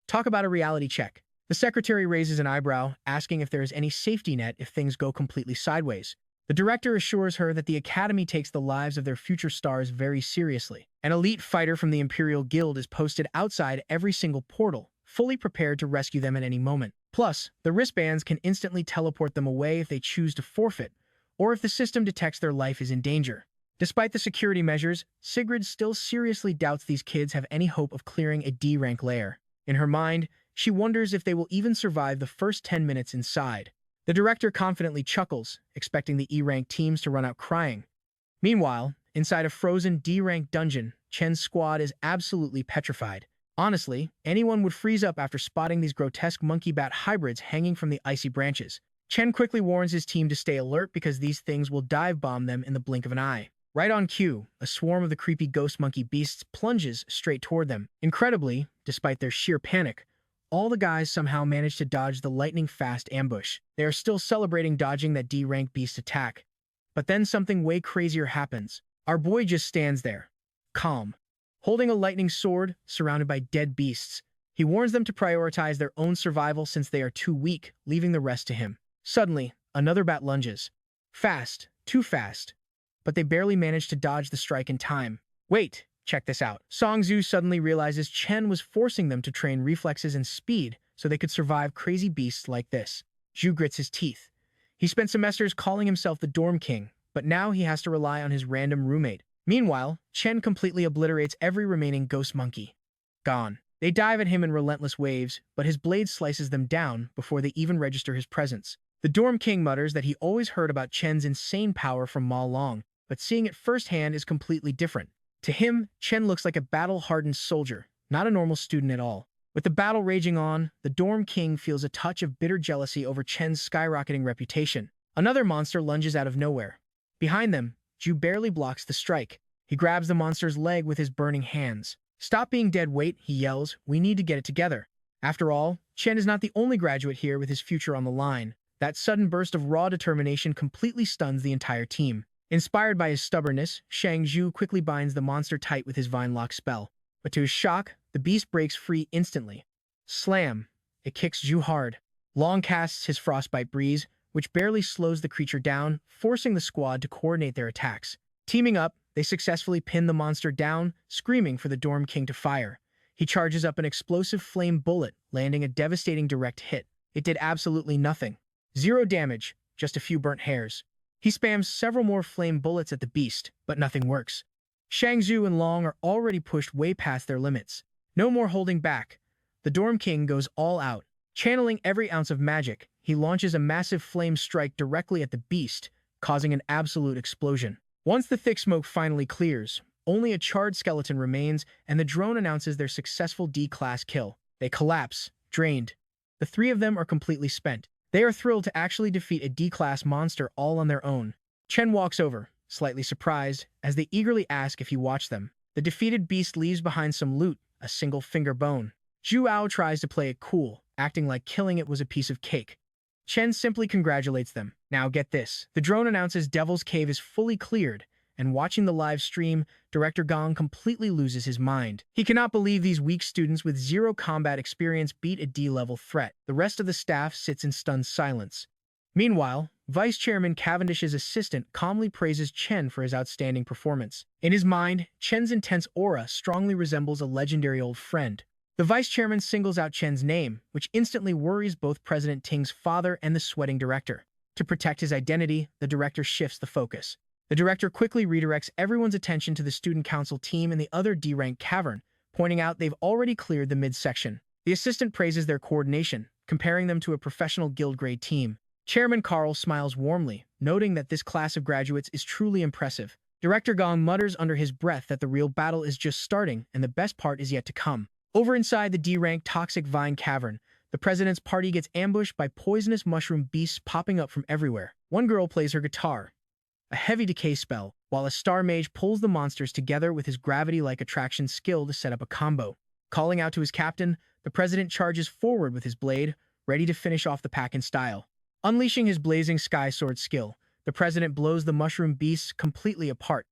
Talk about a reality check. The secretary raises an eyebrow, asking if there is any safety net if things go completely sideways. The director assures her that the Academy takes the lives of their future stars very seriously. An elite fighter from the Imperial Guild is posted outside every single portal, fully prepared to rescue them at any moment. Plus, the wristbands can instantly teleport them away if they choose to forfeit, or if the system detects their life is in danger. Despite the security measures, Sigrid still seriously doubts these kids have any hope of clearing a D-rank layer. In her mind, she wonders if they will even survive the first 10 minutes inside. The director confidently chuckles, expecting the E-rank teams to run out crying. Meanwhile, inside a frozen D-rank dungeon, Chen's squad is absolutely petrified. Honestly, anyone would freeze up after spotting these grotesque monkey-bat hybrids hanging from the icy branches. Chen quickly warns his team to stay alert because these things will dive-bomb them in the blink of an eye. Right on cue, a swarm of the creepy ghost monkey beasts plunges straight toward them. Incredibly, despite their sheer panic, all the guys somehow manage to dodge the lightning-fast ambush. They are still celebrating dodging that D-rank beast attack. But then something way crazier happens. Our boy just stands there, calm, holding a lightning sword, surrounded by dead beasts. He warns them to prioritize their own survival since they are too weak, leaving the rest to him. Suddenly, another bat lunges. Fast, too fast. But they barely manage to dodge the strike in time. Wait! Check this out. Song Zhu suddenly realizes Chen was forcing them to train reflexes and speed so they could survive crazy beasts like this. Zhu grits his teeth. He spent semesters calling himself the dorm king, but now he has to rely on his random roommate. Meanwhile, Chen completely obliterates every remaining ghost monkey. Gone. They dive at him in relentless waves, but his blade slices them down before they even register his presence. The dorm king mutters that he always heard about Chen's insane power from Ma Long, but seeing it firsthand is completely different. To him, Chen looks like a battle-hardened soldier, not a normal student at all. With the battle raging on, the dorm king feels a touch of bitter jealousy over Chen's skyrocketing reputation. Another monster lunges out of nowhere. Behind them, Ju barely blocks the strike. He grabs the monster's leg with his burning hands. "Stop being dead weight," he yells. "We need to get it together." After all, Chen is not the only graduate here with his future on the line. That sudden burst of raw determination completely stuns the entire team. Inspired by his stubbornness, Shang Zhu quickly binds the monster tight with his Vine Lock spell. But to his shock, the beast breaks free instantly. Slam! It kicks Zhu hard. Long casts his Frostbite Breeze, which barely slows the creature down, forcing the squad to coordinate their attacks. Teaming up, they successfully pin the monster down, screaming for the Dorm King to fire. He charges up an explosive flame bullet, landing a devastating direct hit. It did absolutely nothing. 0 damage, just a few burnt hairs. He spams several more flame bullets at the beast, but nothing works. Shang Zhu and Long are already pushed way past their limits. No more holding back. The Dorm King goes all out. Channeling every ounce of magic, he launches a massive flame strike directly at the beast, causing an absolute explosion. Once the thick smoke finally clears, only a charred skeleton remains, and the drone announces their successful D-class kill. They collapse, drained. The 3 of them are completely spent. They are thrilled to actually defeat a D-class monster all on their own. Chen walks over, slightly surprised, as they eagerly ask if he watched them. The defeated beast leaves behind some loot, a single finger bone. Zhu Ao tries to play it cool, acting like killing it was a piece of cake. Chen simply congratulates them. Now get this. The drone announces Devil's Cave is fully cleared, and watching the live stream, Director Gong completely loses his mind. He cannot believe these weak students with 0 combat experience beat a D-level threat. The rest of the staff sits in stunned silence. Meanwhile, Vice Chairman Cavendish's assistant calmly praises Chen for his outstanding performance. In his mind, Chen's intense aura strongly resembles a legendary old friend. The vice chairman singles out Chen's name, which instantly worries both President Ting's father and the sweating director. To protect his identity, the director shifts the focus. The director quickly redirects everyone's attention to the student council team in the other D-rank cavern, pointing out they've already cleared the midsection. The assistant praises their coordination, comparing them to a professional guild-grade team. Chairman Carl smiles warmly, noting that this class of graduates is truly impressive. Director Gong mutters under his breath that the real battle is just starting and the best part is yet to come. Over inside the D-rank Toxic Vine Cavern, the president's party gets ambushed by poisonous mushroom beasts popping up from everywhere. One girl plays her guitar, a heavy decay spell, while a star mage pulls the monsters together with his gravity-like attraction skill to set up a combo. Calling out to his captain, the president charges forward with his blade, ready to finish off the pack in style. Unleashing his blazing sky sword skill, the president blows the mushroom beasts completely apart.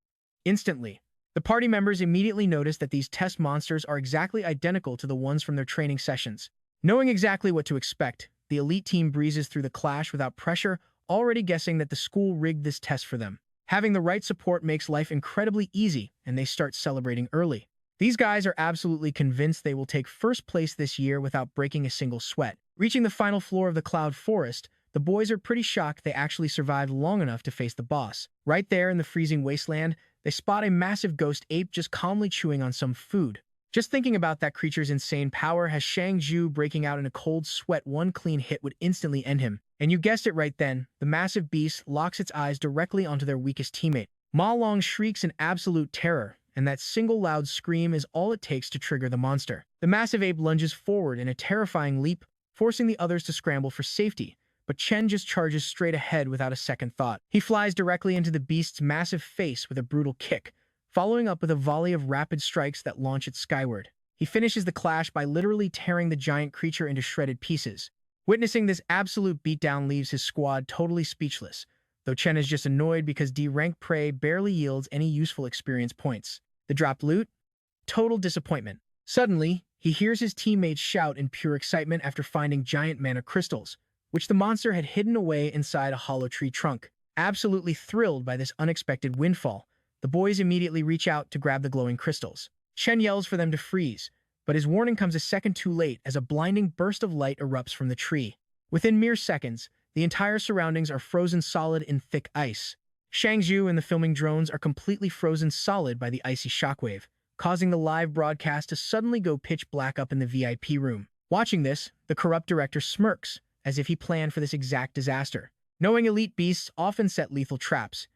Instantly, the party members immediately notice that these test monsters are exactly identical to the ones from their training sessions. Knowing exactly what to expect, the elite team breezes through the clash without pressure, already guessing that the school rigged this test for them. Having the right support makes life incredibly easy, and they start celebrating early. These guys are absolutely convinced they will take first place this year without breaking a single sweat. Reaching the final floor of the Cloud Forest, the boys are pretty shocked they actually survived long enough to face the boss. Right there in the freezing wasteland, they spot a massive ghost ape just calmly chewing on some food. Just thinking about that creature's insane power has Shang Zhu breaking out in a cold sweat. One clean hit would instantly end him. And you guessed it right then, the massive beast locks its eyes directly onto their weakest teammate. Ma Long shrieks in absolute terror, and that single loud scream is all it takes to trigger the monster. The massive ape lunges forward in a terrifying leap, forcing the others to scramble for safety. But Chen just charges straight ahead without a second thought. He flies directly into the beast's massive face with a brutal kick, following up with a volley of rapid strikes that launch it skyward. He finishes the clash by literally tearing the giant creature into shredded pieces. Witnessing this absolute beatdown leaves his squad totally speechless, though Chen is just annoyed because D-rank prey barely yields any useful experience points. The dropped loot? Total disappointment. Suddenly, he hears his teammates shout in pure excitement after finding giant mana crystals, which the monster had hidden away inside a hollow tree trunk. Absolutely thrilled by this unexpected windfall, the boys immediately reach out to grab the glowing crystals. Chen yells for them to freeze, but his warning comes a second too late as a blinding burst of light erupts from the tree. Within mere seconds, the entire surroundings are frozen solid in thick ice. Shang Zhu and the filming drones are completely frozen solid by the icy shockwave, causing the live broadcast to suddenly go pitch black up in the VIP room. Watching this, the corrupt director smirks, as if he planned for this exact disaster. Knowing elite beasts often set lethal traps,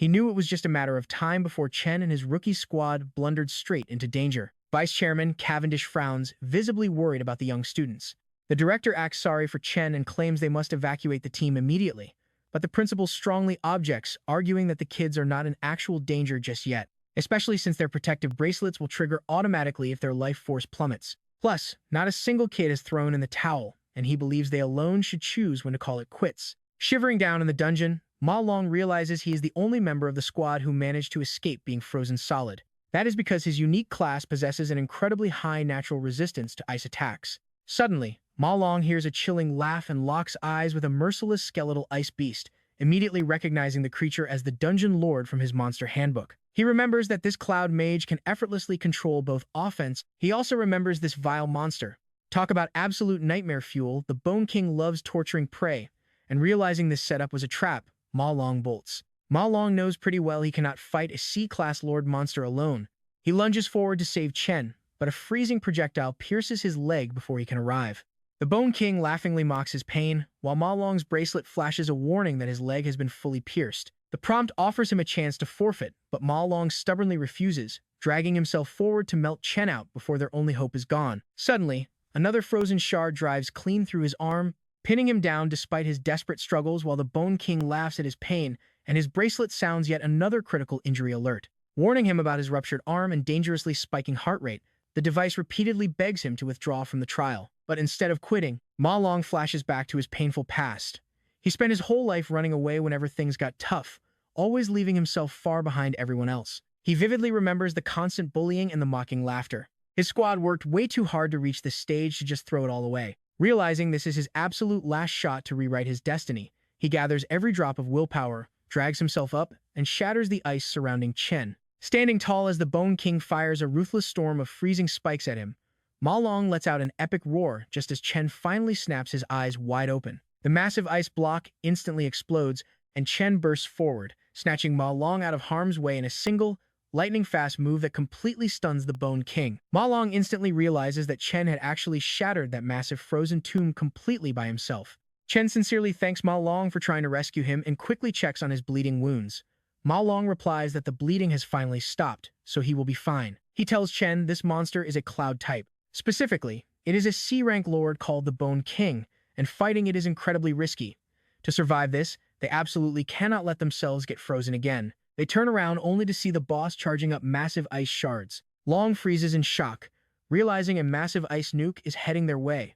He knew it was just a matter of time before Chen and his rookie squad blundered straight into danger. Vice Chairman Cavendish frowns, visibly worried about the young students. The director acts sorry for Chen and claims they must evacuate the team immediately, but the principal strongly objects, arguing that the kids are not in actual danger just yet, especially since their protective bracelets will trigger automatically if their life force plummets. Plus, not a single kid is thrown in the towel, and he believes they alone should choose when to call it quits. Shivering down in the dungeon, Ma Long realizes he is the only member of the squad who managed to escape being frozen solid. That is because his unique class possesses an incredibly high natural resistance to ice attacks. Suddenly, Ma Long hears a chilling laugh and locks eyes with a merciless skeletal ice beast, immediately recognizing the creature as the dungeon lord from his monster handbook. He remembers that this cloud mage can effortlessly control both offense. He also remembers this vile monster. Talk about absolute nightmare fuel, the Bone King loves torturing prey, and realizing this setup was a trap, Ma Long bolts. Ma Long knows pretty well he cannot fight a C-class lord monster alone. He lunges forward to save Chen, but a freezing projectile pierces his leg before he can arrive. The Bone King laughingly mocks his pain, while Ma Long's bracelet flashes a warning that his leg has been fully pierced. The prompt offers him a chance to forfeit, but Ma Long stubbornly refuses, dragging himself forward to melt Chen out before their only hope is gone. Suddenly, another frozen shard drives clean through his arm, pinning him down despite his desperate struggles while the Bone King laughs at his pain, and his bracelet sounds yet another critical injury alert. Warning him about his ruptured arm and dangerously spiking heart rate, the device repeatedly begs him to withdraw from the trial. But instead of quitting, Ma Long flashes back to his painful past. He spent his whole life running away whenever things got tough, always leaving himself far behind everyone else. He vividly remembers the constant bullying and the mocking laughter. His squad worked way too hard to reach this stage to just throw it all away. Realizing this is his absolute last shot to rewrite his destiny, he gathers every drop of willpower, drags himself up, and shatters the ice surrounding Chen. Standing tall as the Bone King fires a ruthless storm of freezing spikes at him, Ma Long lets out an epic roar just as Chen finally snaps his eyes wide open. The massive ice block instantly explodes, and Chen bursts forward, snatching Ma Long out of harm's way in a single, lightning-fast move that completely stuns the Bone King. Ma Long instantly realizes that Chen had actually shattered that massive frozen tomb completely by himself. Chen sincerely thanks Ma Long for trying to rescue him and quickly checks on his bleeding wounds. Ma Long replies that the bleeding has finally stopped, so he will be fine. He tells Chen this monster is a cloud type. Specifically, it is a C-rank lord called the Bone King, and fighting it is incredibly risky. To survive this, they absolutely cannot let themselves get frozen again. They turn around only to see the boss charging up massive ice shards. Long freezes in shock, realizing a massive ice nuke is heading their way.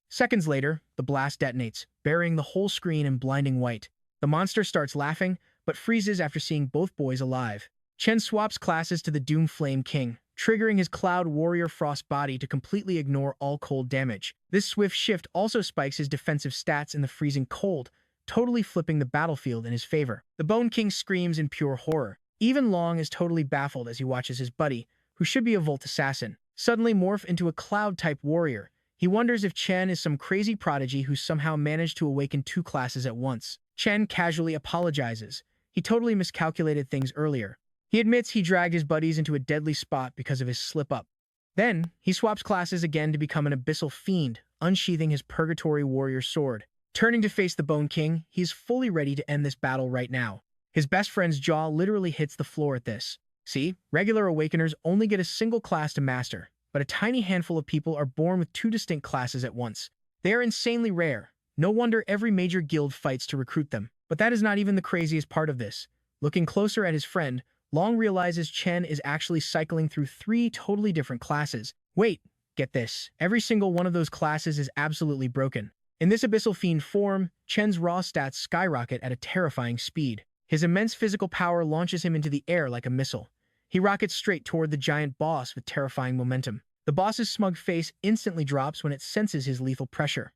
Seconds later, the blast detonates, burying the whole screen in blinding white. The monster starts laughing, but freezes after seeing both boys alive. Chen swaps classes to the Doom Flame King, triggering his Cloud Warrior Frost body to completely ignore all cold damage. This swift shift also spikes his defensive stats in the freezing cold, totally flipping the battlefield in his favor. The Bone King screams in pure horror. Even Long is totally baffled as he watches his buddy, who should be a Volt assassin, suddenly morph into a Cloud-type warrior. He wonders if Chen is some crazy prodigy who somehow managed to awaken two classes at once. Chen casually apologizes. He totally miscalculated things earlier. He admits he dragged his buddies into a deadly spot because of his slip-up. Then, he swaps classes again to become an abyssal fiend, unsheathing his Purgatory Warrior sword. Turning to face the Bone King, he is fully ready to end this battle right now. His best friend's jaw literally hits the floor at this. See, regular Awakeners only get a single class to master, but a tiny handful of people are born with two distinct classes at once. They are insanely rare. No wonder every major guild fights to recruit them. But that is not even the craziest part of this. Looking closer at his friend, Long realizes Chen is actually cycling through three totally different classes. Wait, get this. Every single one of those classes is absolutely broken. In this Abyssal Fiend form, Chen's raw stats skyrocket at a terrifying speed. His immense physical power launches him into the air like a missile. He rockets straight toward the giant boss with terrifying momentum. The boss's smug face instantly drops when it senses his lethal pressure.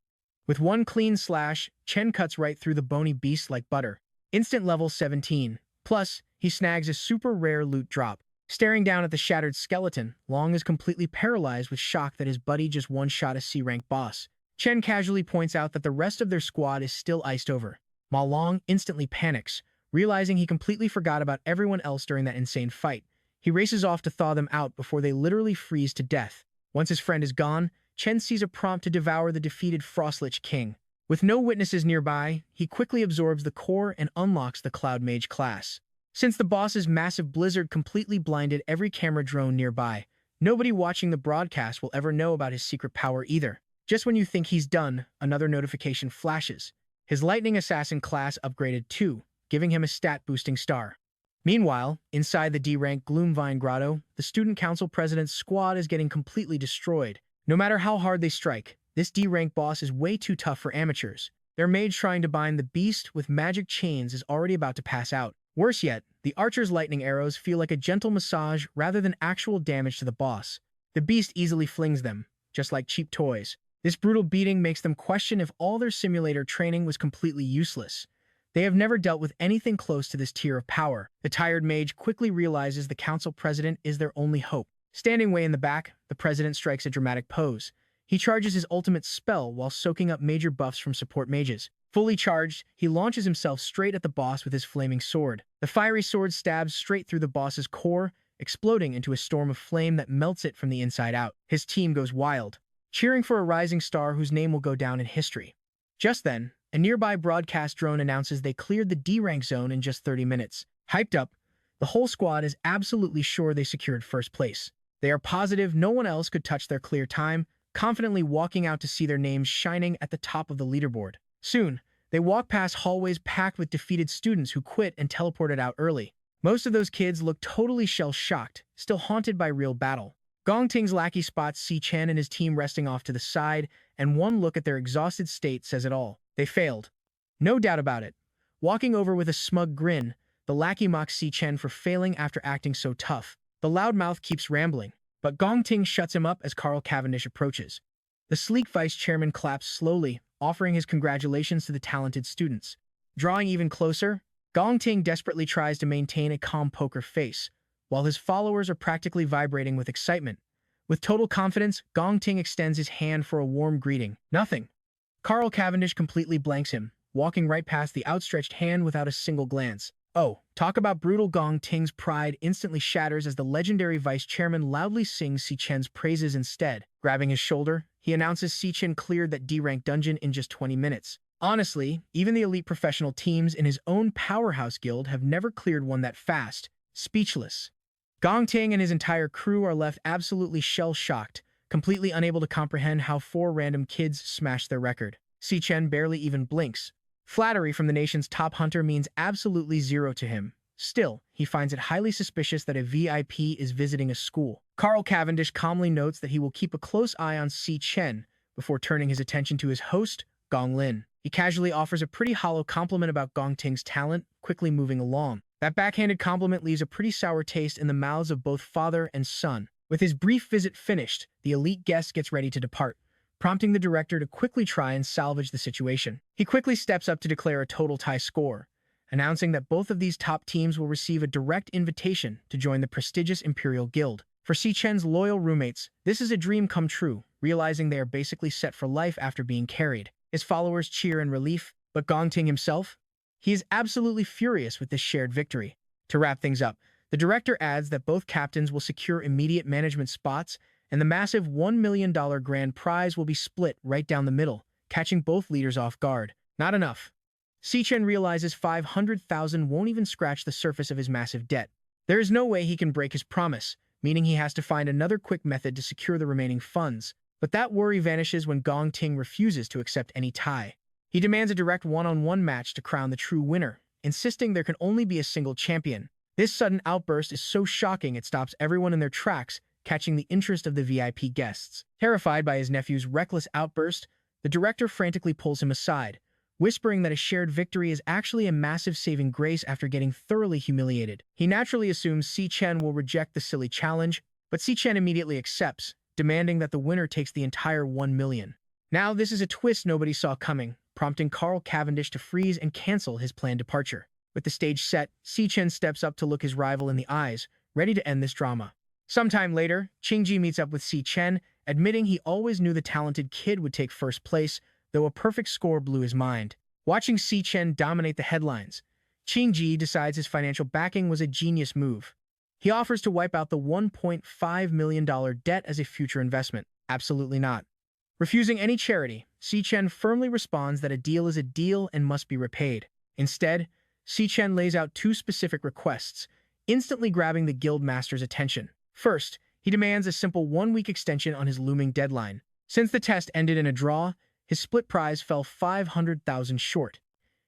With one clean slash, Chen cuts right through the bony beast like butter. Instant level 17. Plus, he snags a super rare loot drop. Staring down at the shattered skeleton, Long is completely paralyzed with shock that his buddy just one-shot a C-rank boss. Chen casually points out that the rest of their squad is still iced over. Ma Long instantly panics, realizing he completely forgot about everyone else during that insane fight. He races off to thaw them out before they literally freeze to death. Once his friend is gone, Chen sees a prompt to devour the defeated Frostlich King. With no witnesses nearby, he quickly absorbs the core and unlocks the Cloud Mage class. Since the boss's massive blizzard completely blinded every camera drone nearby, nobody watching the broadcast will ever know about his secret power either. Just when you think he's done, another notification flashes. His Lightning Assassin class upgraded too, giving him a stat-boosting star. Meanwhile, inside the D-rank Gloomvine Grotto, the Student Council President's squad is getting completely destroyed. No matter how hard they strike, this D-rank boss is way too tough for amateurs. Their mage trying to bind the beast with magic chains is already about to pass out. Worse yet, the archer's lightning arrows feel like a gentle massage rather than actual damage to the boss. The beast easily flings them, just like cheap toys. This brutal beating makes them question if all their simulator training was completely useless. They have never dealt with anything close to this tier of power. The tired mage quickly realizes the council president is their only hope. Standing way in the back, the president strikes a dramatic pose. He charges his ultimate spell while soaking up major buffs from support mages. Fully charged, he launches himself straight at the boss with his flaming sword. The fiery sword stabs straight through the boss's core, exploding into a storm of flame that melts it from the inside out. His team goes wild, cheering for a rising star whose name will go down in history. Just then, a nearby broadcast drone announces they cleared the D-rank zone in just 30 minutes. Hyped up, the whole squad is absolutely sure they secured first place. They are positive no one else could touch their clear time, confidently walking out to see their names shining at the top of the leaderboard. Soon, they walk past hallways packed with defeated students who quit and teleported out early. Most of those kids look totally shell-shocked, still haunted by real battle. Gong Ting's lackey spots Si Chen and his team resting off to the side, and one look at their exhausted state says it all. They failed. No doubt about it. Walking over with a smug grin, the lackey mocks Si Chen for failing after acting so tough. The loudmouth keeps rambling, but Gong Ting shuts him up as Carl Cavendish approaches. The sleek vice chairman claps slowly, offering his congratulations to the talented students. Drawing even closer, Gong Ting desperately tries to maintain a calm poker face, while his followers are practically vibrating with excitement. With total confidence, Gong Ting extends his hand for a warm greeting. Nothing. Carl Cavendish completely blanks him, walking right past the outstretched hand without a single glance. Oh, talk about brutal. Gong Ting's pride instantly shatters as the legendary vice chairman loudly sings Si Chen's praises instead. Grabbing his shoulder, he announces Si Chen cleared that D-rank dungeon in just 20 minutes. Honestly, even the elite professional teams in his own powerhouse guild have never cleared one that fast. Speechless. Gong Ting and his entire crew are left absolutely shell-shocked, completely unable to comprehend how 4 random kids smashed their record. Si Chen barely even blinks. Flattery from the nation's top hunter means absolutely zero to him. Still, he finds it highly suspicious that a VIP is visiting a school. Carl Cavendish calmly notes that he will keep a close eye on Si Chen before turning his attention to his host, Gong Lin. He casually offers a pretty hollow compliment about Gong Ting's talent, quickly moving along. That backhanded compliment leaves a pretty sour taste in the mouths of both father and son. With his brief visit finished, the elite guest gets ready to depart, prompting the director to quickly try and salvage the situation. He quickly steps up to declare a total tie score, announcing that both of these top teams will receive a direct invitation to join the prestigious Imperial Guild. For Si Chen's loyal roommates, this is a dream come true, realizing they are basically set for life after being carried. His followers cheer in relief, but Gong Ting himself? He is absolutely furious with this shared victory. To wrap things up, the director adds that both captains will secure immediate management spots, and the massive $1 million grand prize will be split right down the middle, catching both leaders off guard. Not enough. Si Chen realizes 500,000 won't even scratch the surface of his massive debt. There is no way he can break his promise, meaning he has to find another quick method to secure the remaining funds. But that worry vanishes when Gong Ting refuses to accept any tie. He demands a direct one-on-one match to crown the true winner, insisting there can only be a single champion. This sudden outburst is so shocking it stops everyone in their tracks, catching the interest of the VIP guests. Terrified by his nephew's reckless outburst, the director frantically pulls him aside, whispering that a shared victory is actually a massive saving grace after getting thoroughly humiliated. He naturally assumes Si Chen will reject the silly challenge, but Si Chen immediately accepts, demanding that the winner takes the entire $1 million. Now this is a twist nobody saw coming, prompting Carl Cavendish to freeze and cancel his planned departure. With the stage set, Si Chen steps up to look his rival in the eyes, ready to end this drama. Sometime later, Qingji meets up with Si Chen, admitting he always knew the talented kid would take first place, though a perfect score blew his mind. Watching Si Chen dominate the headlines, Qingji decides his financial backing was a genius move. He offers to wipe out the $1.5 million debt as a future investment. Absolutely not. Refusing any charity, Si Chen firmly responds that a deal is a deal and must be repaid. Instead, Si Chen lays out two specific requests, instantly grabbing the guild master's attention. First, he demands a simple one-week extension on his looming deadline. Since the test ended in a draw, his split prize fell 500,000 short.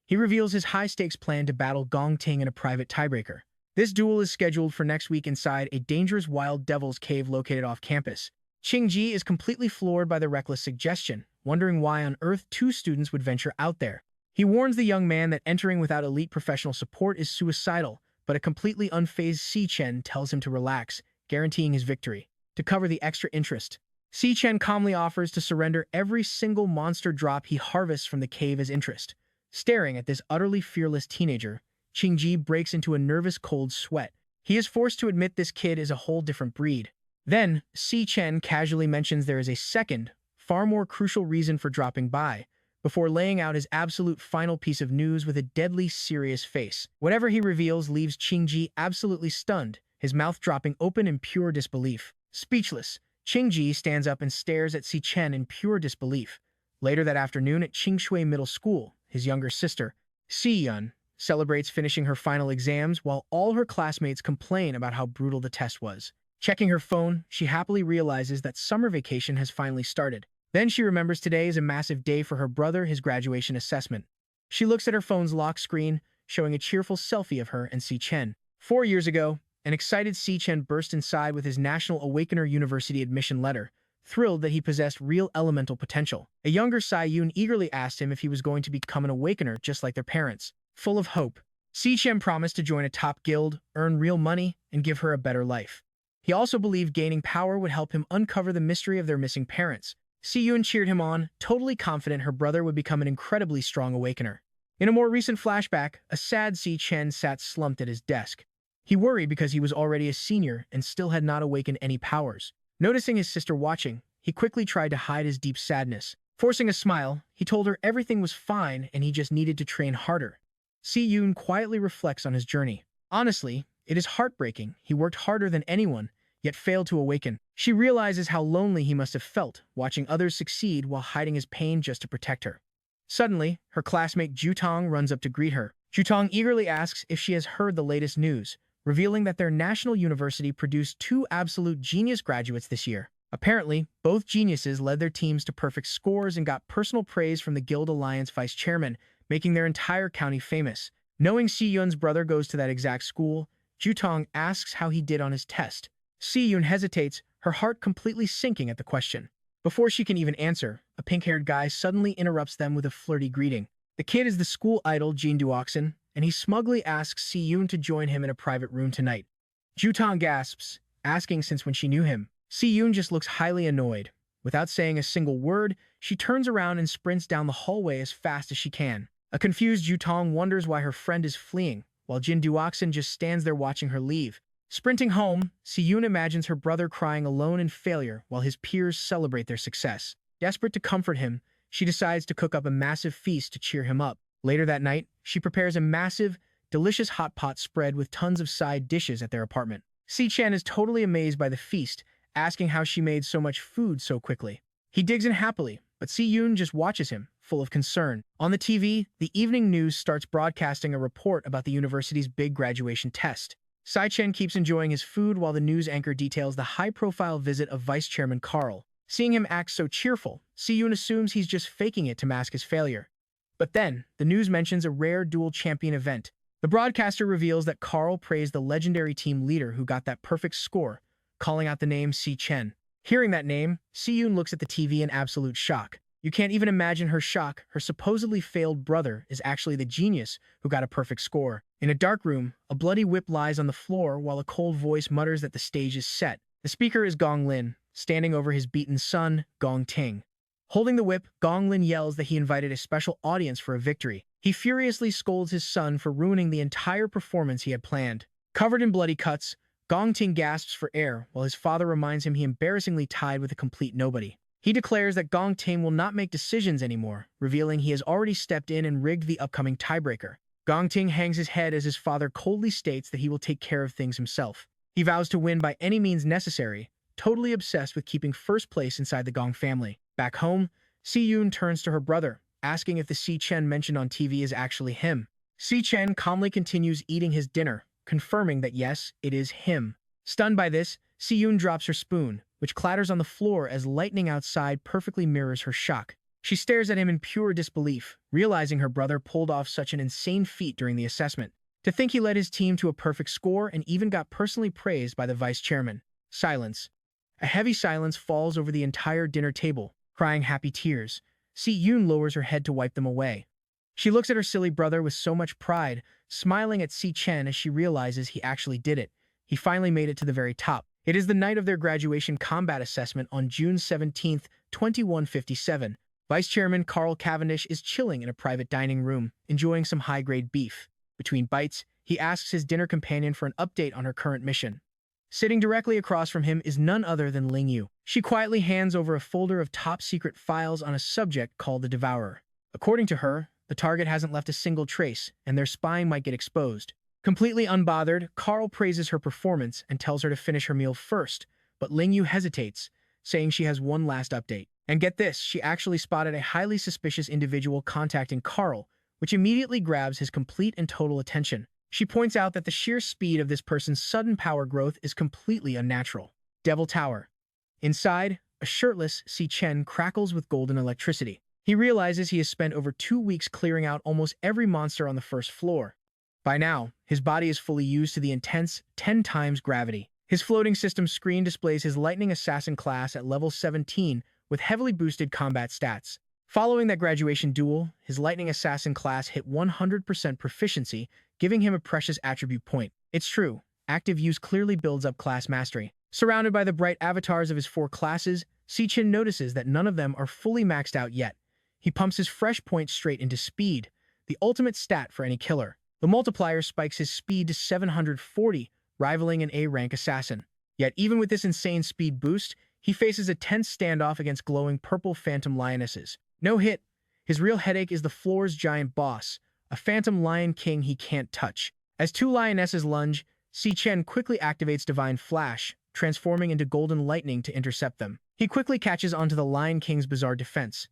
He reveals his high-stakes plan to battle Gong Ting in a private tiebreaker. This duel is scheduled for next week inside a dangerous wild devil's cave located off campus. Qingji is completely floored by the reckless suggestion, wondering why on earth two students would venture out there. He warns the young man that entering without elite professional support is suicidal, but a completely unfazed Si Chen tells him to relax, guaranteeing his victory. To cover the extra interest, Si Chen calmly offers to surrender every single monster drop he harvests from the cave as interest. Staring at this utterly fearless teenager, Qingji breaks into a nervous cold sweat. He is forced to admit this kid is a whole different breed. Then, Si Chen casually mentions there is a second, far more crucial reason for dropping by, before laying out his absolute final piece of news with a deadly serious face. Whatever he reveals leaves Qingji absolutely stunned, his mouth dropping open in pure disbelief. Speechless, Qingji stands up and stares at Si Chen in pure disbelief. Later that afternoon at Qingshui Middle School, his younger sister, Si Yun, celebrates finishing her final exams while all her classmates complain about how brutal the test was. Checking her phone, she happily realizes that summer vacation has finally started. Then she remembers today is a massive day for her brother, his graduation assessment. She looks at her phone's lock screen, showing a cheerful selfie of her and Si Chen. 4 years ago, an excited Si Chen burst inside with his National Awakener University admission letter, thrilled that he possessed real elemental potential. A younger Si Yun eagerly asked him if he was going to become an Awakener just like their parents. Full of hope, Si Chen promised to join a top guild, earn real money, and give her a better life. He also believed gaining power would help him uncover the mystery of their missing parents. Si Yun cheered him on, totally confident her brother would become an incredibly strong Awakener. In a more recent flashback, a sad Si Chen sat slumped at his desk. He worried because he was already a senior and still had not awakened any powers. Noticing his sister watching, he quickly tried to hide his deep sadness. Forcing a smile, he told her everything was fine and he just needed to train harder. Si Yun quietly reflects on his journey. Honestly, it is heartbreaking. He worked harder than anyone, yet failed to awaken. She realizes how lonely he must have felt, watching others succeed while hiding his pain just to protect her. Suddenly, her classmate Jutong runs up to greet her. Jutong eagerly asks if she has heard the latest news, revealing that their national university produced 2 absolute genius graduates this year. Apparently, both geniuses led their teams to perfect scores and got personal praise from the Guild Alliance vice chairman, making their entire county famous. Knowing Si Yun's brother goes to that exact school, Jutong asks how he did on his test. Si Yun hesitates, her heart completely sinking at the question. Before she can even answer, a pink-haired guy suddenly interrupts them with a flirty greeting. The kid is the school idol Jin Duoxin, and he smugly asks Si Yun to join him in a private room tonight. Jutong gasps, asking since when she knew him. Si Yun just looks highly annoyed. Without saying a single word, she turns around and sprints down the hallway as fast as she can. A confused Jutong wonders why her friend is fleeing, while Jin Duoxin just stands there watching her leave. Sprinting home, Si Yun imagines her brother crying alone in failure while his peers celebrate their success. Desperate to comfort him, she decides to cook up a massive feast to cheer him up. Later that night, she prepares a massive, delicious hot pot spread with tons of side dishes at their apartment. Si Chen is totally amazed by the feast, asking how she made so much food so quickly. He digs in happily, but Si Yun just watches him, full of concern. On the TV, the evening news starts broadcasting a report about the university's big graduation test. Si Chen keeps enjoying his food while the news anchor details the high-profile visit of Vice Chairman Carl. Seeing him act so cheerful, Si Yun assumes he's just faking it to mask his failure. But then, the news mentions a rare dual champion event. The broadcaster reveals that Carl praised the legendary team leader who got that perfect score, calling out the name Si Chen. Hearing that name, Si Yun looks at the TV in absolute shock. You can't even imagine her shock. Her supposedly failed brother is actually the genius who got a perfect score. In a dark room, a bloody whip lies on the floor while a cold voice mutters that the stage is set. The speaker is Gong Lin, standing over his beaten son, Gong Ting. Holding the whip, Gong Lin yells that he invited a special audience for a victory. He furiously scolds his son for ruining the entire performance he had planned. Covered in bloody cuts, Gong Ting gasps for air while his father reminds him he embarrassingly tied with a complete nobody. He declares that Gong Ting will not make decisions anymore, revealing he has already stepped in and rigged the upcoming tiebreaker. Gong Ting hangs his head as his father coldly states that he will take care of things himself. He vows to win by any means necessary, totally obsessed with keeping first place inside the Gong family. Back home, Si Yun turns to her brother, asking if the Si Chen mentioned on TV is actually him. Si Chen calmly continues eating his dinner, confirming that yes, it is him. Stunned by this, Si Yun drops her spoon, which clatters on the floor as lightning outside perfectly mirrors her shock. She stares at him in pure disbelief, realizing her brother pulled off such an insane feat during the assessment. To think he led his team to a perfect score and even got personally praised by the vice chairman. Silence. A heavy silence falls over the entire dinner table, crying happy tears. Si Yun lowers her head to wipe them away. She looks at her silly brother with so much pride, smiling at Si Chen as she realizes he actually did it. He finally made it to the very top. It is the night of their graduation combat assessment on June 17, 2157. Vice Chairman Carl Cavendish is chilling in a private dining room, enjoying some high-grade beef. Between bites, he asks his dinner companion for an update on her current mission. Sitting directly across from him is none other than Ling Yu. She quietly hands over a folder of top-secret files on a subject called the Devourer. According to her, the target hasn't left a single trace, and their spying might get exposed. Completely unbothered, Carl praises her performance and tells her to finish her meal first, but Ling Yu hesitates, saying she has one last update. And get this, she actually spotted a highly suspicious individual contacting Carl, which immediately grabs his complete and total attention. She points out that the sheer speed of this person's sudden power growth is completely unnatural. Devil Tower. Inside, a shirtless Si Chen crackles with golden electricity. He realizes he has spent over 2 weeks clearing out almost every monster on the first floor. By now, his body is fully used to the intense 10 times gravity. His floating system screen displays his Lightning Assassin class at level 17 with heavily boosted combat stats. Following that graduation duel, his Lightning Assassin class hit 100% proficiency, giving him a precious attribute point. It's true, active use clearly builds up class mastery. Surrounded by the bright avatars of his 4 classes, Si Chen notices that none of them are fully maxed out yet. He pumps his fresh points straight into speed, the ultimate stat for any killer. The multiplier spikes his speed to 740, rivaling an A-rank assassin. Yet even with this insane speed boost, he faces a tense standoff against glowing purple phantom lionesses. No hit. His real headache is the floor's giant boss, a phantom lion king he can't touch. As 2 lionesses lunge, Si Chen quickly activates Divine Flash, transforming into golden lightning to intercept them. He quickly catches onto the Lion King's bizarre defense.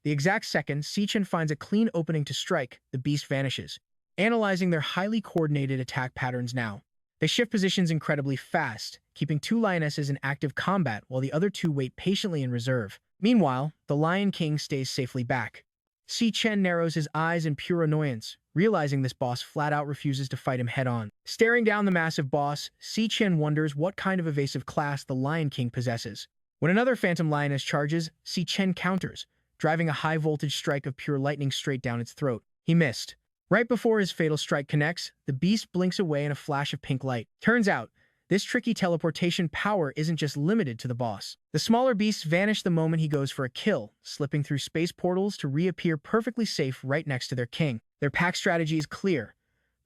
The exact second Si Chen finds a clean opening to strike, the beast vanishes. Analyzing their highly coordinated attack patterns now, they shift positions incredibly fast, keeping 2 lionesses in active combat while the other 2 wait patiently in reserve. Meanwhile, the Lion King stays safely back. Si Chen narrows his eyes in pure annoyance, realizing this boss flat-out refuses to fight him head-on. Staring down the massive boss, Si Chen wonders what kind of evasive class the Lion King possesses. When another phantom lioness charges, Si Chen counters, driving a high-voltage strike of pure lightning straight down its throat. He missed. Right before his fatal strike connects, the beast blinks away in a flash of pink light. Turns out, this tricky teleportation power isn't just limited to the boss. The smaller beasts vanish the moment he goes for a kill, slipping through space portals to reappear perfectly safe right next to their king. Their pack strategy is clear.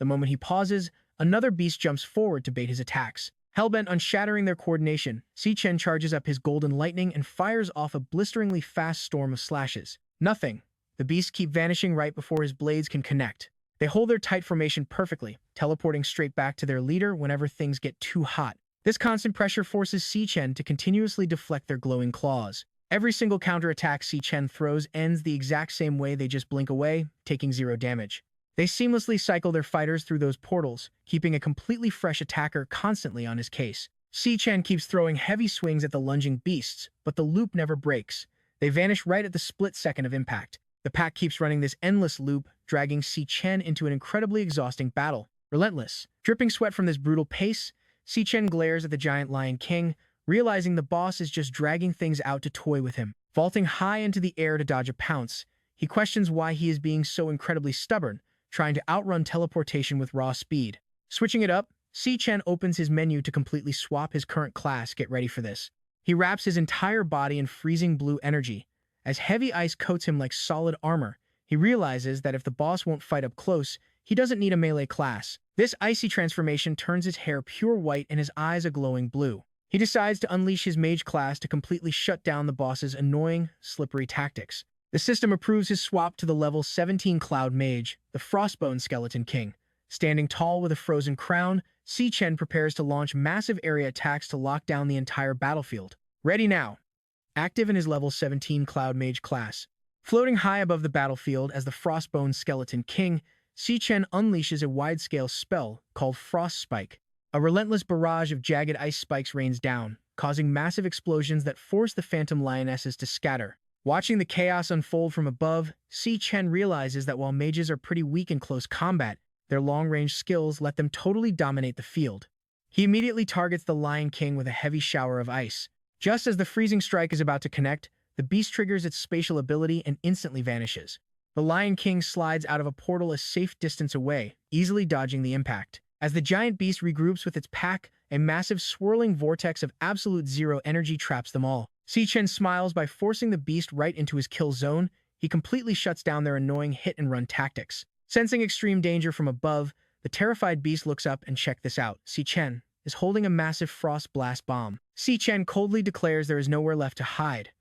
The moment he pauses, another beast jumps forward to bait his attacks. Hellbent on shattering their coordination, Si Chen charges up his golden lightning and fires off a blisteringly fast storm of slashes. Nothing. The beasts keep vanishing right before his blades can connect. They hold their tight formation perfectly, teleporting straight back to their leader whenever things get too hot. This constant pressure forces Si Chen to continuously deflect their glowing claws. Every single counterattack Si Chen throws ends the exact same way. They just blink away, taking 0 damage. They seamlessly cycle their fighters through those portals, keeping a completely fresh attacker constantly on his case. Si Chen keeps throwing heavy swings at the lunging beasts, but the loop never breaks. They vanish right at the split second of impact. The pack keeps running this endless loop, dragging Si Chen into an incredibly exhausting battle. Relentless. Dripping sweat from this brutal pace, Si Chen glares at the giant Lion King, realizing the boss is just dragging things out to toy with him. Vaulting high into the air to dodge a pounce, he questions why he is being so incredibly stubborn, trying to outrun teleportation with raw speed. Switching it up, Si Chen opens his menu to completely swap his current class. Get ready for this. He wraps his entire body in freezing blue energy. As heavy ice coats him like solid armor, he realizes that if the boss won't fight up close, he doesn't need a melee class. This icy transformation turns his hair pure white and his eyes a glowing blue. He decides to unleash his mage class to completely shut down the boss's annoying, slippery tactics. The system approves his swap to the level 17 Cloud Mage, the Frostbone Skeleton King. Standing tall with a frozen crown, Si Chen prepares to launch massive area attacks to lock down the entire battlefield. Ready now. Active in his level 17 Cloud Mage class. Floating high above the battlefield as the Frostbone Skeleton King, Si Chen unleashes a wide-scale spell called Frost Spike. A relentless barrage of jagged ice spikes rains down, causing massive explosions that force the phantom lionesses to scatter. Watching the chaos unfold from above, Si Chen realizes that while mages are pretty weak in close combat, their long-range skills let them totally dominate the field. He immediately targets the Lion King with a heavy shower of ice. Just as the freezing strike is about to connect, the beast triggers its spatial ability and instantly vanishes. The Lion King slides out of a portal a safe distance away, easily dodging the impact. As the giant beast regroups with its pack, a massive swirling vortex of absolute zero energy traps them all. Si Chen smiles by forcing the beast right into his kill zone. He completely shuts down their annoying hit-and-run tactics. Sensing extreme danger from above, the terrified beast looks up and checks this out. Si Chen is holding a massive frost blast bomb. Si Chen coldly declares there is nowhere left to hide.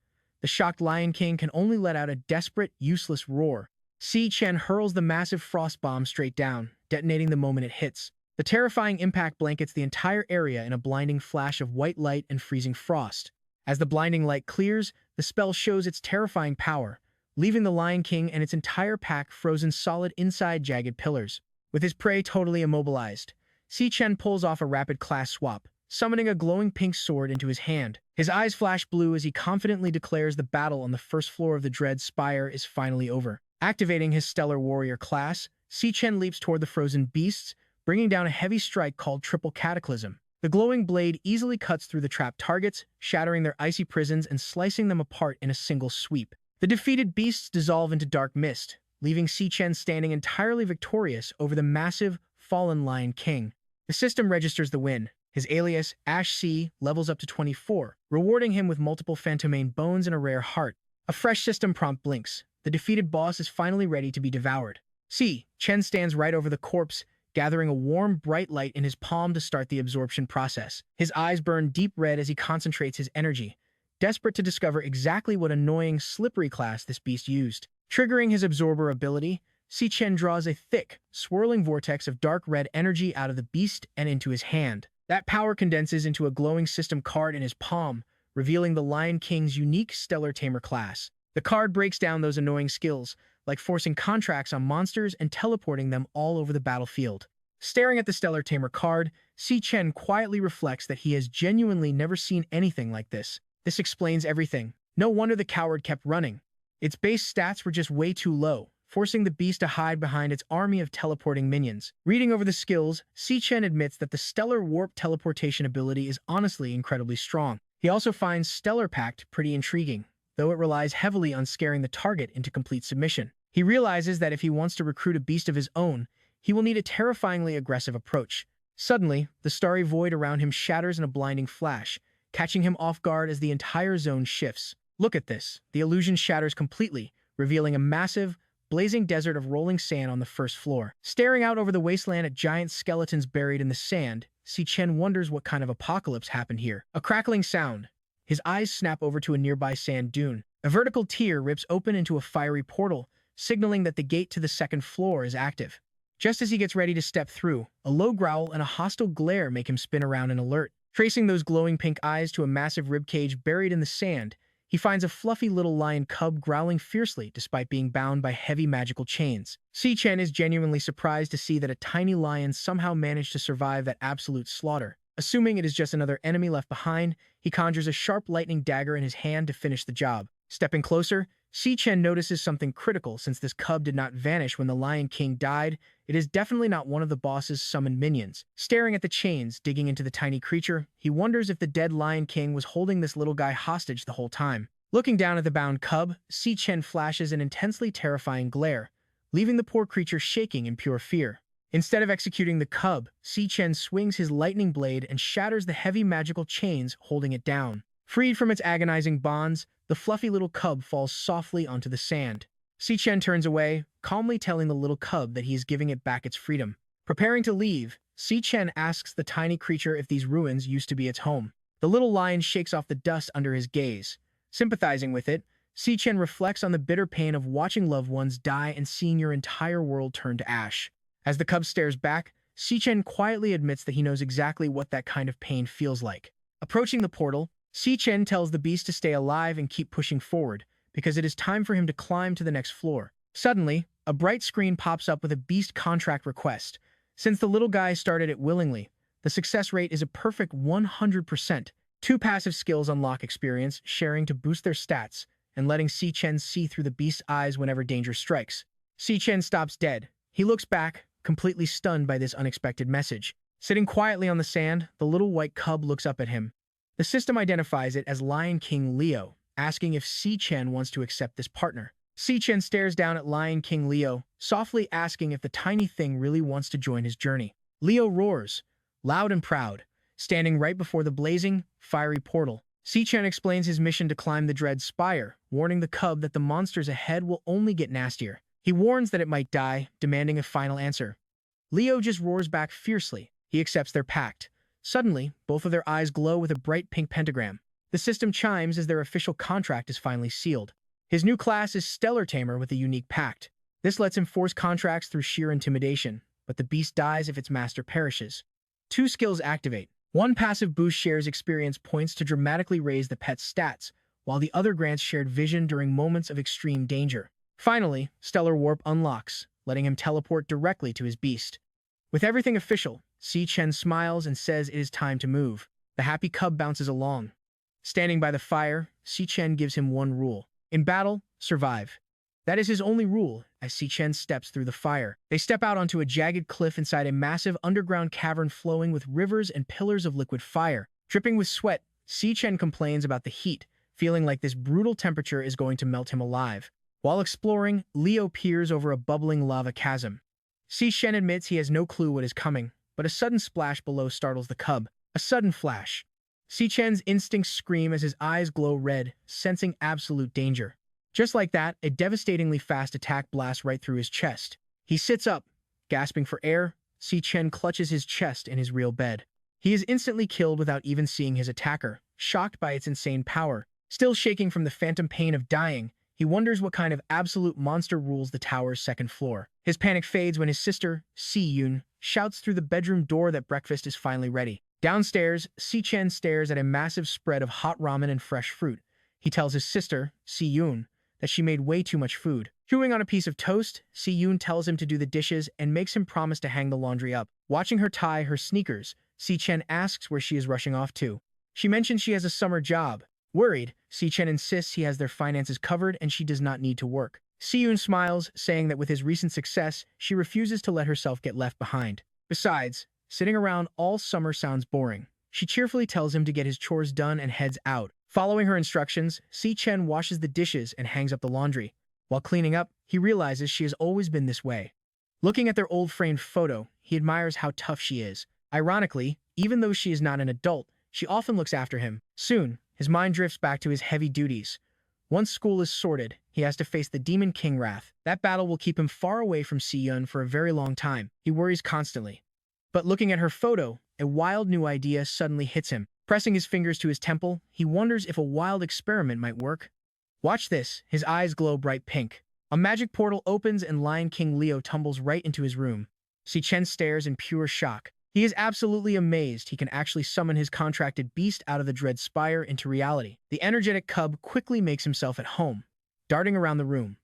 The shocked Lion King can only let out a desperate, useless roar. Si Chen hurls the massive frost bomb straight down, detonating the moment it hits. The terrifying impact blankets the entire area in a blinding flash of white light and freezing frost. As the blinding light clears, the spell shows its terrifying power, leaving the Lion King and its entire pack frozen solid inside jagged pillars. With his prey totally immobilized, Si Chen pulls off a rapid class swap, summoning a glowing pink sword into his hand. His eyes flash blue as he confidently declares the battle on the first floor of the Dread Spire is finally over. Activating his Stellar Warrior class, Si Chen leaps toward the frozen beasts, bringing down a heavy strike called Triple Cataclysm. The glowing blade easily cuts through the trapped targets, shattering their icy prisons and slicing them apart in a single sweep. The defeated beasts dissolve into dark mist, leaving Si Chen standing entirely victorious over the massive, fallen Lion King. The system registers the win. His alias, Ash C, levels up to 24, rewarding him with multiple Phantomane bones and a rare heart. A fresh system prompt blinks. The defeated boss is finally ready to be devoured. Si Chen stands right over the corpse, gathering a warm, bright light in his palm to start the absorption process. His eyes burn deep red as he concentrates his energy, desperate to discover exactly what annoying, slippery class this beast used. Triggering his absorber ability, Si Chen draws a thick, swirling vortex of dark red energy out of the beast and into his hand. That power condenses into a glowing system card in his palm, revealing the Lion King's unique Stellar Tamer class. The card breaks down those annoying skills, like forcing contracts on monsters and teleporting them all over the battlefield. Staring at the Stellar Tamer card, Si Chen quietly reflects that he has genuinely never seen anything like this. This explains everything. No wonder the coward kept running. Its base stats were just way too low, forcing the beast to hide behind its army of teleporting minions. Reading over the skills, Si Chen admits that the Stellar Warp teleportation ability is honestly incredibly strong. He also finds Stellar Pact pretty intriguing, though it relies heavily on scaring the target into complete submission. He realizes that if he wants to recruit a beast of his own, he will need a terrifyingly aggressive approach. Suddenly, the starry void around him shatters in a blinding flash, catching him off guard as the entire zone shifts. Look at this. The illusion shatters completely, revealing a massive, blazing desert of rolling sand on the first floor. Staring out over the wasteland at giant skeletons buried in the sand, Si Chen wonders what kind of apocalypse happened here. A crackling sound. His eyes snap over to a nearby sand dune. A vertical tier rips open into a fiery portal, signaling that the gate to the second floor is active. Just as he gets ready to step through, a low growl and a hostile glare make him spin around in alert. Tracing those glowing pink eyes to a massive ribcage buried in the sand, he finds a fluffy little lion cub growling fiercely despite being bound by heavy magical chains. Si Chen is genuinely surprised to see that a tiny lion somehow managed to survive that absolute slaughter. Assuming it is just another enemy left behind, he conjures a sharp lightning dagger in his hand to finish the job. Stepping closer, Si Chen notices something critical. Since this cub did not vanish when the Lion King died, it is definitely not one of the boss's summoned minions. Staring at the chains digging into the tiny creature, he wonders if the dead Lion King was holding this little guy hostage the whole time. Looking down at the bound cub, Si Chen flashes an intensely terrifying glare, leaving the poor creature shaking in pure fear. Instead of executing the cub, Si Chen swings his lightning blade and shatters the heavy magical chains holding it down. Freed from its agonizing bonds, the fluffy little cub falls softly onto the sand. Si Chen turns away, calmly telling the little cub that he is giving it back its freedom. Preparing to leave, Si Chen asks the tiny creature if these ruins used to be its home. The little lion shakes off the dust under his gaze. Sympathizing with it, Si Chen reflects on the bitter pain of watching loved ones die and seeing your entire world turn to ash. As the cub stares back, Si Chen quietly admits that he knows exactly what that kind of pain feels like. Approaching the portal, Si Chen tells the beast to stay alive and keep pushing forward, because it is time for him to climb to the next floor. Suddenly, A bright screen pops up with a beast contract request. Since the little guy started it willingly, the success rate is a perfect 100%. Two passive skills unlock experience, sharing to boost their stats, and letting Si Chen see through the beast's eyes whenever danger strikes. Si Chen stops dead. He looks back, completely stunned by this unexpected message. Sitting quietly on the sand, the little white cub looks up at him. The system identifies it as Lion King Leo, asking if Si Chen wants to accept this partner. Si Chen stares down at Lion King Leo, softly asking if the tiny thing really wants to join his journey. Leo roars, loud and proud, standing right before the blazing, fiery portal. Si Chen explains his mission to climb the Dread Spire, warning the cub that the monsters ahead will only get nastier. He warns that it might die, demanding a final answer. Leo just roars back fiercely. He accepts their pact. Suddenly, both of their eyes glow with a bright pink pentagram. The system chimes as their official contract is finally sealed. His new class is Stellar Tamer with a unique pact. This lets him force contracts through sheer intimidation, but the beast dies if its master perishes. Two skills activate. One passive boost shares experience points to dramatically raise the pet's stats, while the other grants shared vision during moments of extreme danger. Finally, Stellar Warp unlocks, letting him teleport directly to his beast. With everything official, Si Chen smiles and says it is time to move. The happy cub bounces along. Standing by the fire, Si Chen gives him one rule. In battle, survive. That is his only rule, as Si Chen steps through the fire. They step out onto a jagged cliff inside a massive underground cavern flowing with rivers and pillars of liquid fire. Dripping with sweat, Si Chen complains about the heat, feeling like this brutal temperature is going to melt him alive. While exploring, Leo peers over a bubbling lava chasm. Si Chen admits he has no clue what is coming, but a sudden splash below startles the cub. A sudden flash. Si Chen's instincts scream as his eyes glow red, sensing absolute danger. Just like that, a devastatingly fast attack blasts right through his chest. He sits up, gasping for air. Si Chen clutches his chest in his real bed. He is instantly killed without even seeing his attacker, shocked by its insane power. Still shaking from the phantom pain of dying, he wonders what kind of absolute monster rules the tower's second floor. His panic fades when his sister, Si Yun, shouts through the bedroom door that breakfast is finally ready. Downstairs, Si Chen stares at a massive spread of hot ramen and fresh fruit. He tells his sister, Si Yun, that she made way too much food. Chewing on a piece of toast, Si Yun tells him to do the dishes and makes him promise to hang the laundry up. Watching her tie her sneakers, Si Chen asks where she is rushing off to. She mentions she has a summer job. Worried, Si Chen insists he has their finances covered and she does not need to work. Si Yun smiles, saying that with his recent success, she refuses to let herself get left behind. Besides, sitting around all summer sounds boring. She cheerfully tells him to get his chores done and heads out. Following her instructions, Si Chen washes the dishes and hangs up the laundry. While cleaning up, he realizes she has always been this way. Looking at their old framed photo, he admires how tough she is. Ironically, even though she is not an adult, she often looks after him. Soon, his mind drifts back to his heavy duties. Once school is sorted, he has to face the Demon King wrath. That battle will keep him far away from Si Yun for a very long time. He worries constantly. But looking at her photo, a wild new idea suddenly hits him. Pressing his fingers to his temple, he wonders if a wild experiment might work. Watch this, his eyes glow bright pink. A magic portal opens and Lion King Leo tumbles right into his room. Si Chen stares in pure shock. He is absolutely amazed he can actually summon his contracted beast out of the Dread Spire into reality. The energetic cub quickly makes himself at home, darting around the room,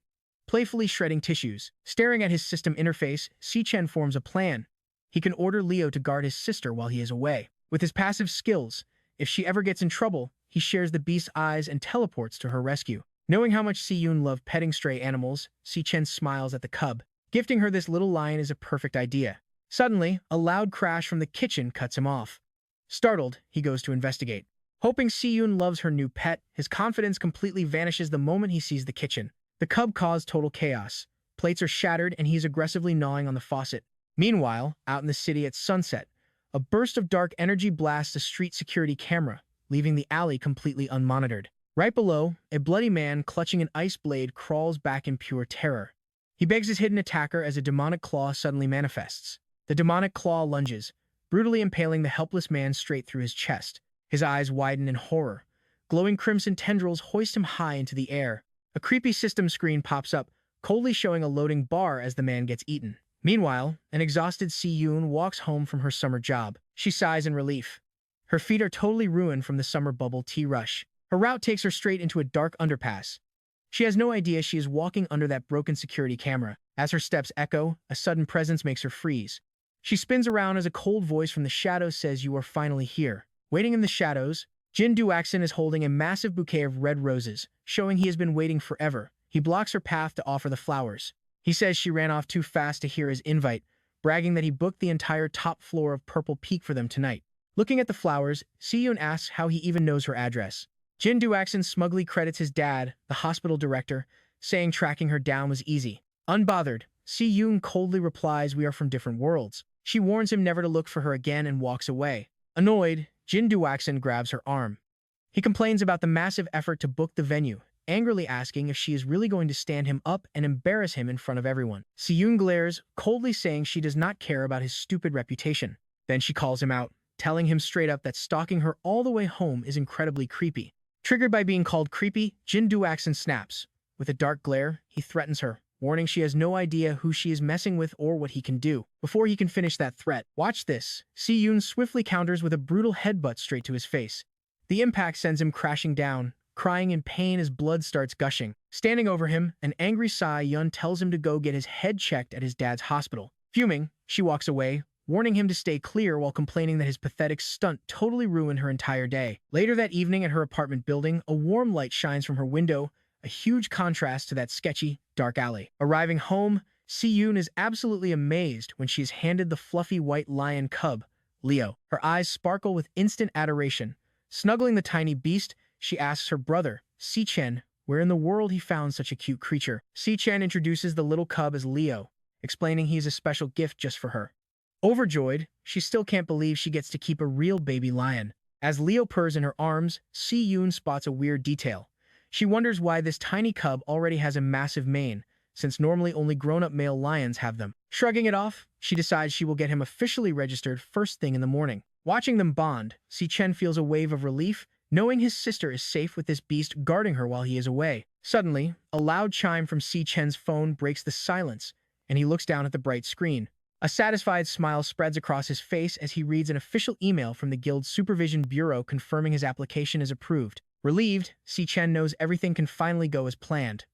playfully shredding tissues. Staring at his system interface, Si Chen forms a plan. He can order Leo to guard his sister while he is away. With his passive skills, if she ever gets in trouble, he shares the beast's eyes and teleports to her rescue. Knowing how much Si Yun loved petting stray animals, Si Chen smiles at the cub. Gifting her this little lion is a perfect idea. Suddenly, a loud crash from the kitchen cuts him off. Startled, he goes to investigate. Hoping Si Yun loves her new pet, his confidence completely vanishes the moment he sees the kitchen. The cub caused total chaos. Plates are shattered and he's aggressively gnawing on the faucet. Meanwhile, out in the city at sunset, a burst of dark energy blasts a street security camera, leaving the alley completely unmonitored. Right below, a bloody man clutching an ice blade crawls back in pure terror. He begs his hidden attacker as a demonic claw suddenly manifests. The demonic claw lunges, brutally impaling the helpless man straight through his chest. His eyes widen in horror. Glowing crimson tendrils hoist him high into the air. A creepy system screen pops up, coldly showing a loading bar as the man gets eaten. Meanwhile, an exhausted Si Yun walks home from her summer job. She sighs in relief. Her feet are totally ruined from the summer bubble tea rush. Her route takes her straight into a dark underpass. She has no idea she is walking under that broken security camera. As her steps echo, a sudden presence makes her freeze. She spins around as a cold voice from the shadows says, "You are finally here." Waiting in the shadows, Jin Duaxin is holding a massive bouquet of red roses, showing he has been waiting forever. He blocks her path to offer the flowers. He says she ran off too fast to hear his invite, bragging that he booked the entire top floor of Purple Peak for them tonight. Looking at the flowers, Si Chen asks how he even knows her address. Jin Duaxin smugly credits his dad, the hospital director, saying tracking her down was easy. Unbothered, Si Chen coldly replies, "We are from different worlds." She warns him never to look for her again and walks away. Annoyed, Jin Duaxin grabs her arm. He complains about the massive effort to book the venue, angrily asking if she is really going to stand him up and embarrass him in front of everyone. Si Chen glares, coldly saying she does not care about his stupid reputation. Then she calls him out, telling him straight up that stalking her all the way home is incredibly creepy. Triggered by being called creepy, Jin Duaxin snaps. With a dark glare, he threatens her, warning she has no idea who she is messing with or what he can do. Before he can finish that threat, "Watch this," Si Chen swiftly counters with a brutal headbutt straight to his face. The impact sends him crashing down, crying in pain as blood starts gushing. Standing over him, an angry Si Chen tells him to go get his head checked at his dad's hospital. Fuming, she walks away, warning him to stay clear while complaining that his pathetic stunt totally ruined her entire day. Later that evening at her apartment building, a warm light shines from her window, a huge contrast to that sketchy, dark alley. Arriving home, Si Chen is absolutely amazed when she is handed the fluffy white lion cub, Leo. Her eyes sparkle with instant adoration. Snuggling the tiny beast, she asks her brother, Si Chen, where in the world he found such a cute creature. Si Chen introduces the little cub as Leo, explaining he is a special gift just for her. Overjoyed, she still can't believe she gets to keep a real baby lion. As Leo purrs in her arms, Si Chen spots a weird detail. She wonders why this tiny cub already has a massive mane, since normally only grown-up male lions have them. Shrugging it off, she decides she will get him officially registered first thing in the morning. Watching them bond, Si Chen feels a wave of relief, knowing his sister is safe with this beast guarding her while he is away. Suddenly, a loud chime from Si Chen's phone breaks the silence, and he looks down at the bright screen. A satisfied smile spreads across his face as he reads an official email from the Guild's Supervision Bureau confirming his application is approved. Relieved, Si Chen knows everything can finally go as planned.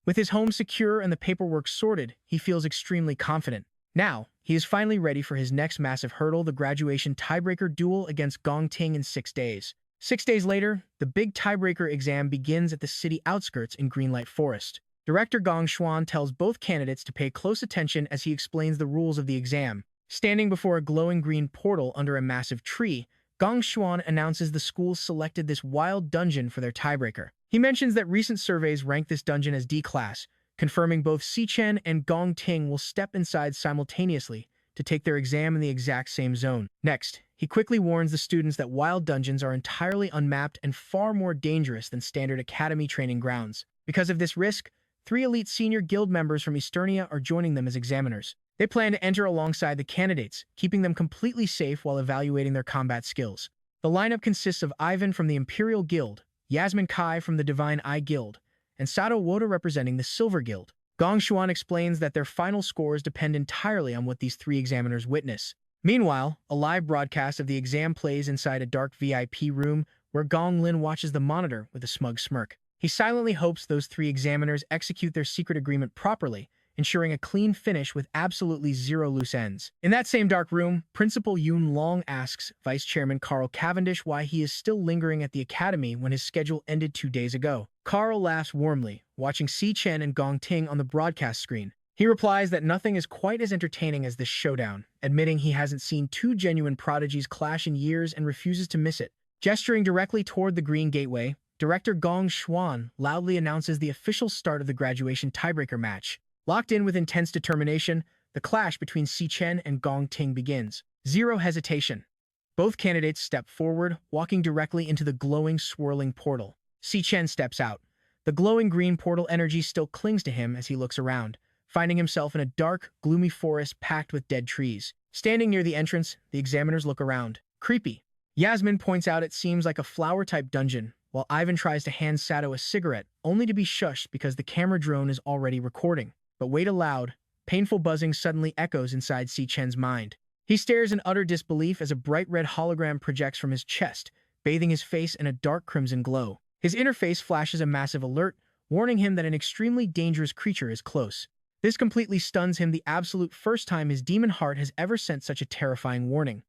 With his home secure and the paperwork sorted, he feels extremely confident. Now, he is finally ready for his next massive hurdle, the graduation tiebreaker duel against Gong Ting in 6 days. 6 days later, the big tiebreaker exam begins at the city outskirts in Greenlight Forest. Director Gong Xuan tells both candidates to pay close attention as he explains the rules of the exam. Standing before a glowing green portal under a massive tree, Gong Xuan announces the school selected this wild dungeon for their tiebreaker. He mentions that recent surveys rank this dungeon as D-class, confirming both Si Chen and Gong Ting will step inside simultaneously to take their exam in the exact same zone. Next, he quickly warns the students that wild dungeons are entirely unmapped and far more dangerous than standard academy training grounds. Because of this risk, 3 elite senior guild members from Easternia are joining them as examiners. They plan to enter alongside the candidates, keeping them completely safe while evaluating their combat skills. The lineup consists of Ivan from the Imperial Guild, Yasmin Kai from the Divine Eye Guild, and Sato Woda representing the Silver Guild. Gong Xuan explains that their final scores depend entirely on what these 3 examiners witness. Meanwhile, a live broadcast of the exam plays inside a dark VIP room where Gong Lin watches the monitor with a smug smirk. He silently hopes those 3 examiners execute their secret agreement properly, ensuring a clean finish with absolutely 0 loose ends. In that same dark room, Principal Yun Long asks Vice Chairman Carl Cavendish why he is still lingering at the academy when his schedule ended 2 days ago. Carl laughs warmly, watching Si Chen and Gong Ting on the broadcast screen. He replies that nothing is quite as entertaining as this showdown, admitting he hasn't seen 2 genuine prodigies clash in years and refuses to miss it. Gesturing directly toward the Green Gateway, Director Gong Xuan loudly announces the official start of the graduation tiebreaker match. Locked in with intense determination, the clash between Si Chen and Gong Ting begins. 0 hesitation. Both candidates step forward, walking directly into the glowing, swirling portal. Si Chen steps out. The glowing green portal energy still clings to him as he looks around, finding himself in a dark, gloomy forest packed with dead trees. Standing near the entrance, the examiners look around. Creepy. Yasmin points out it seems like a flower-type dungeon, while Ivan tries to hand Sato a cigarette, only to be shushed because the camera drone is already recording. But wait, a loud, painful buzzing suddenly echoes inside Si Chen's mind. He stares in utter disbelief as a bright red hologram projects from his chest, bathing his face in a dark crimson glow. His interface flashes a massive alert, warning him that an extremely dangerous creature is close. This completely stuns him, the absolute first time his demon heart has ever sent such a terrifying warning.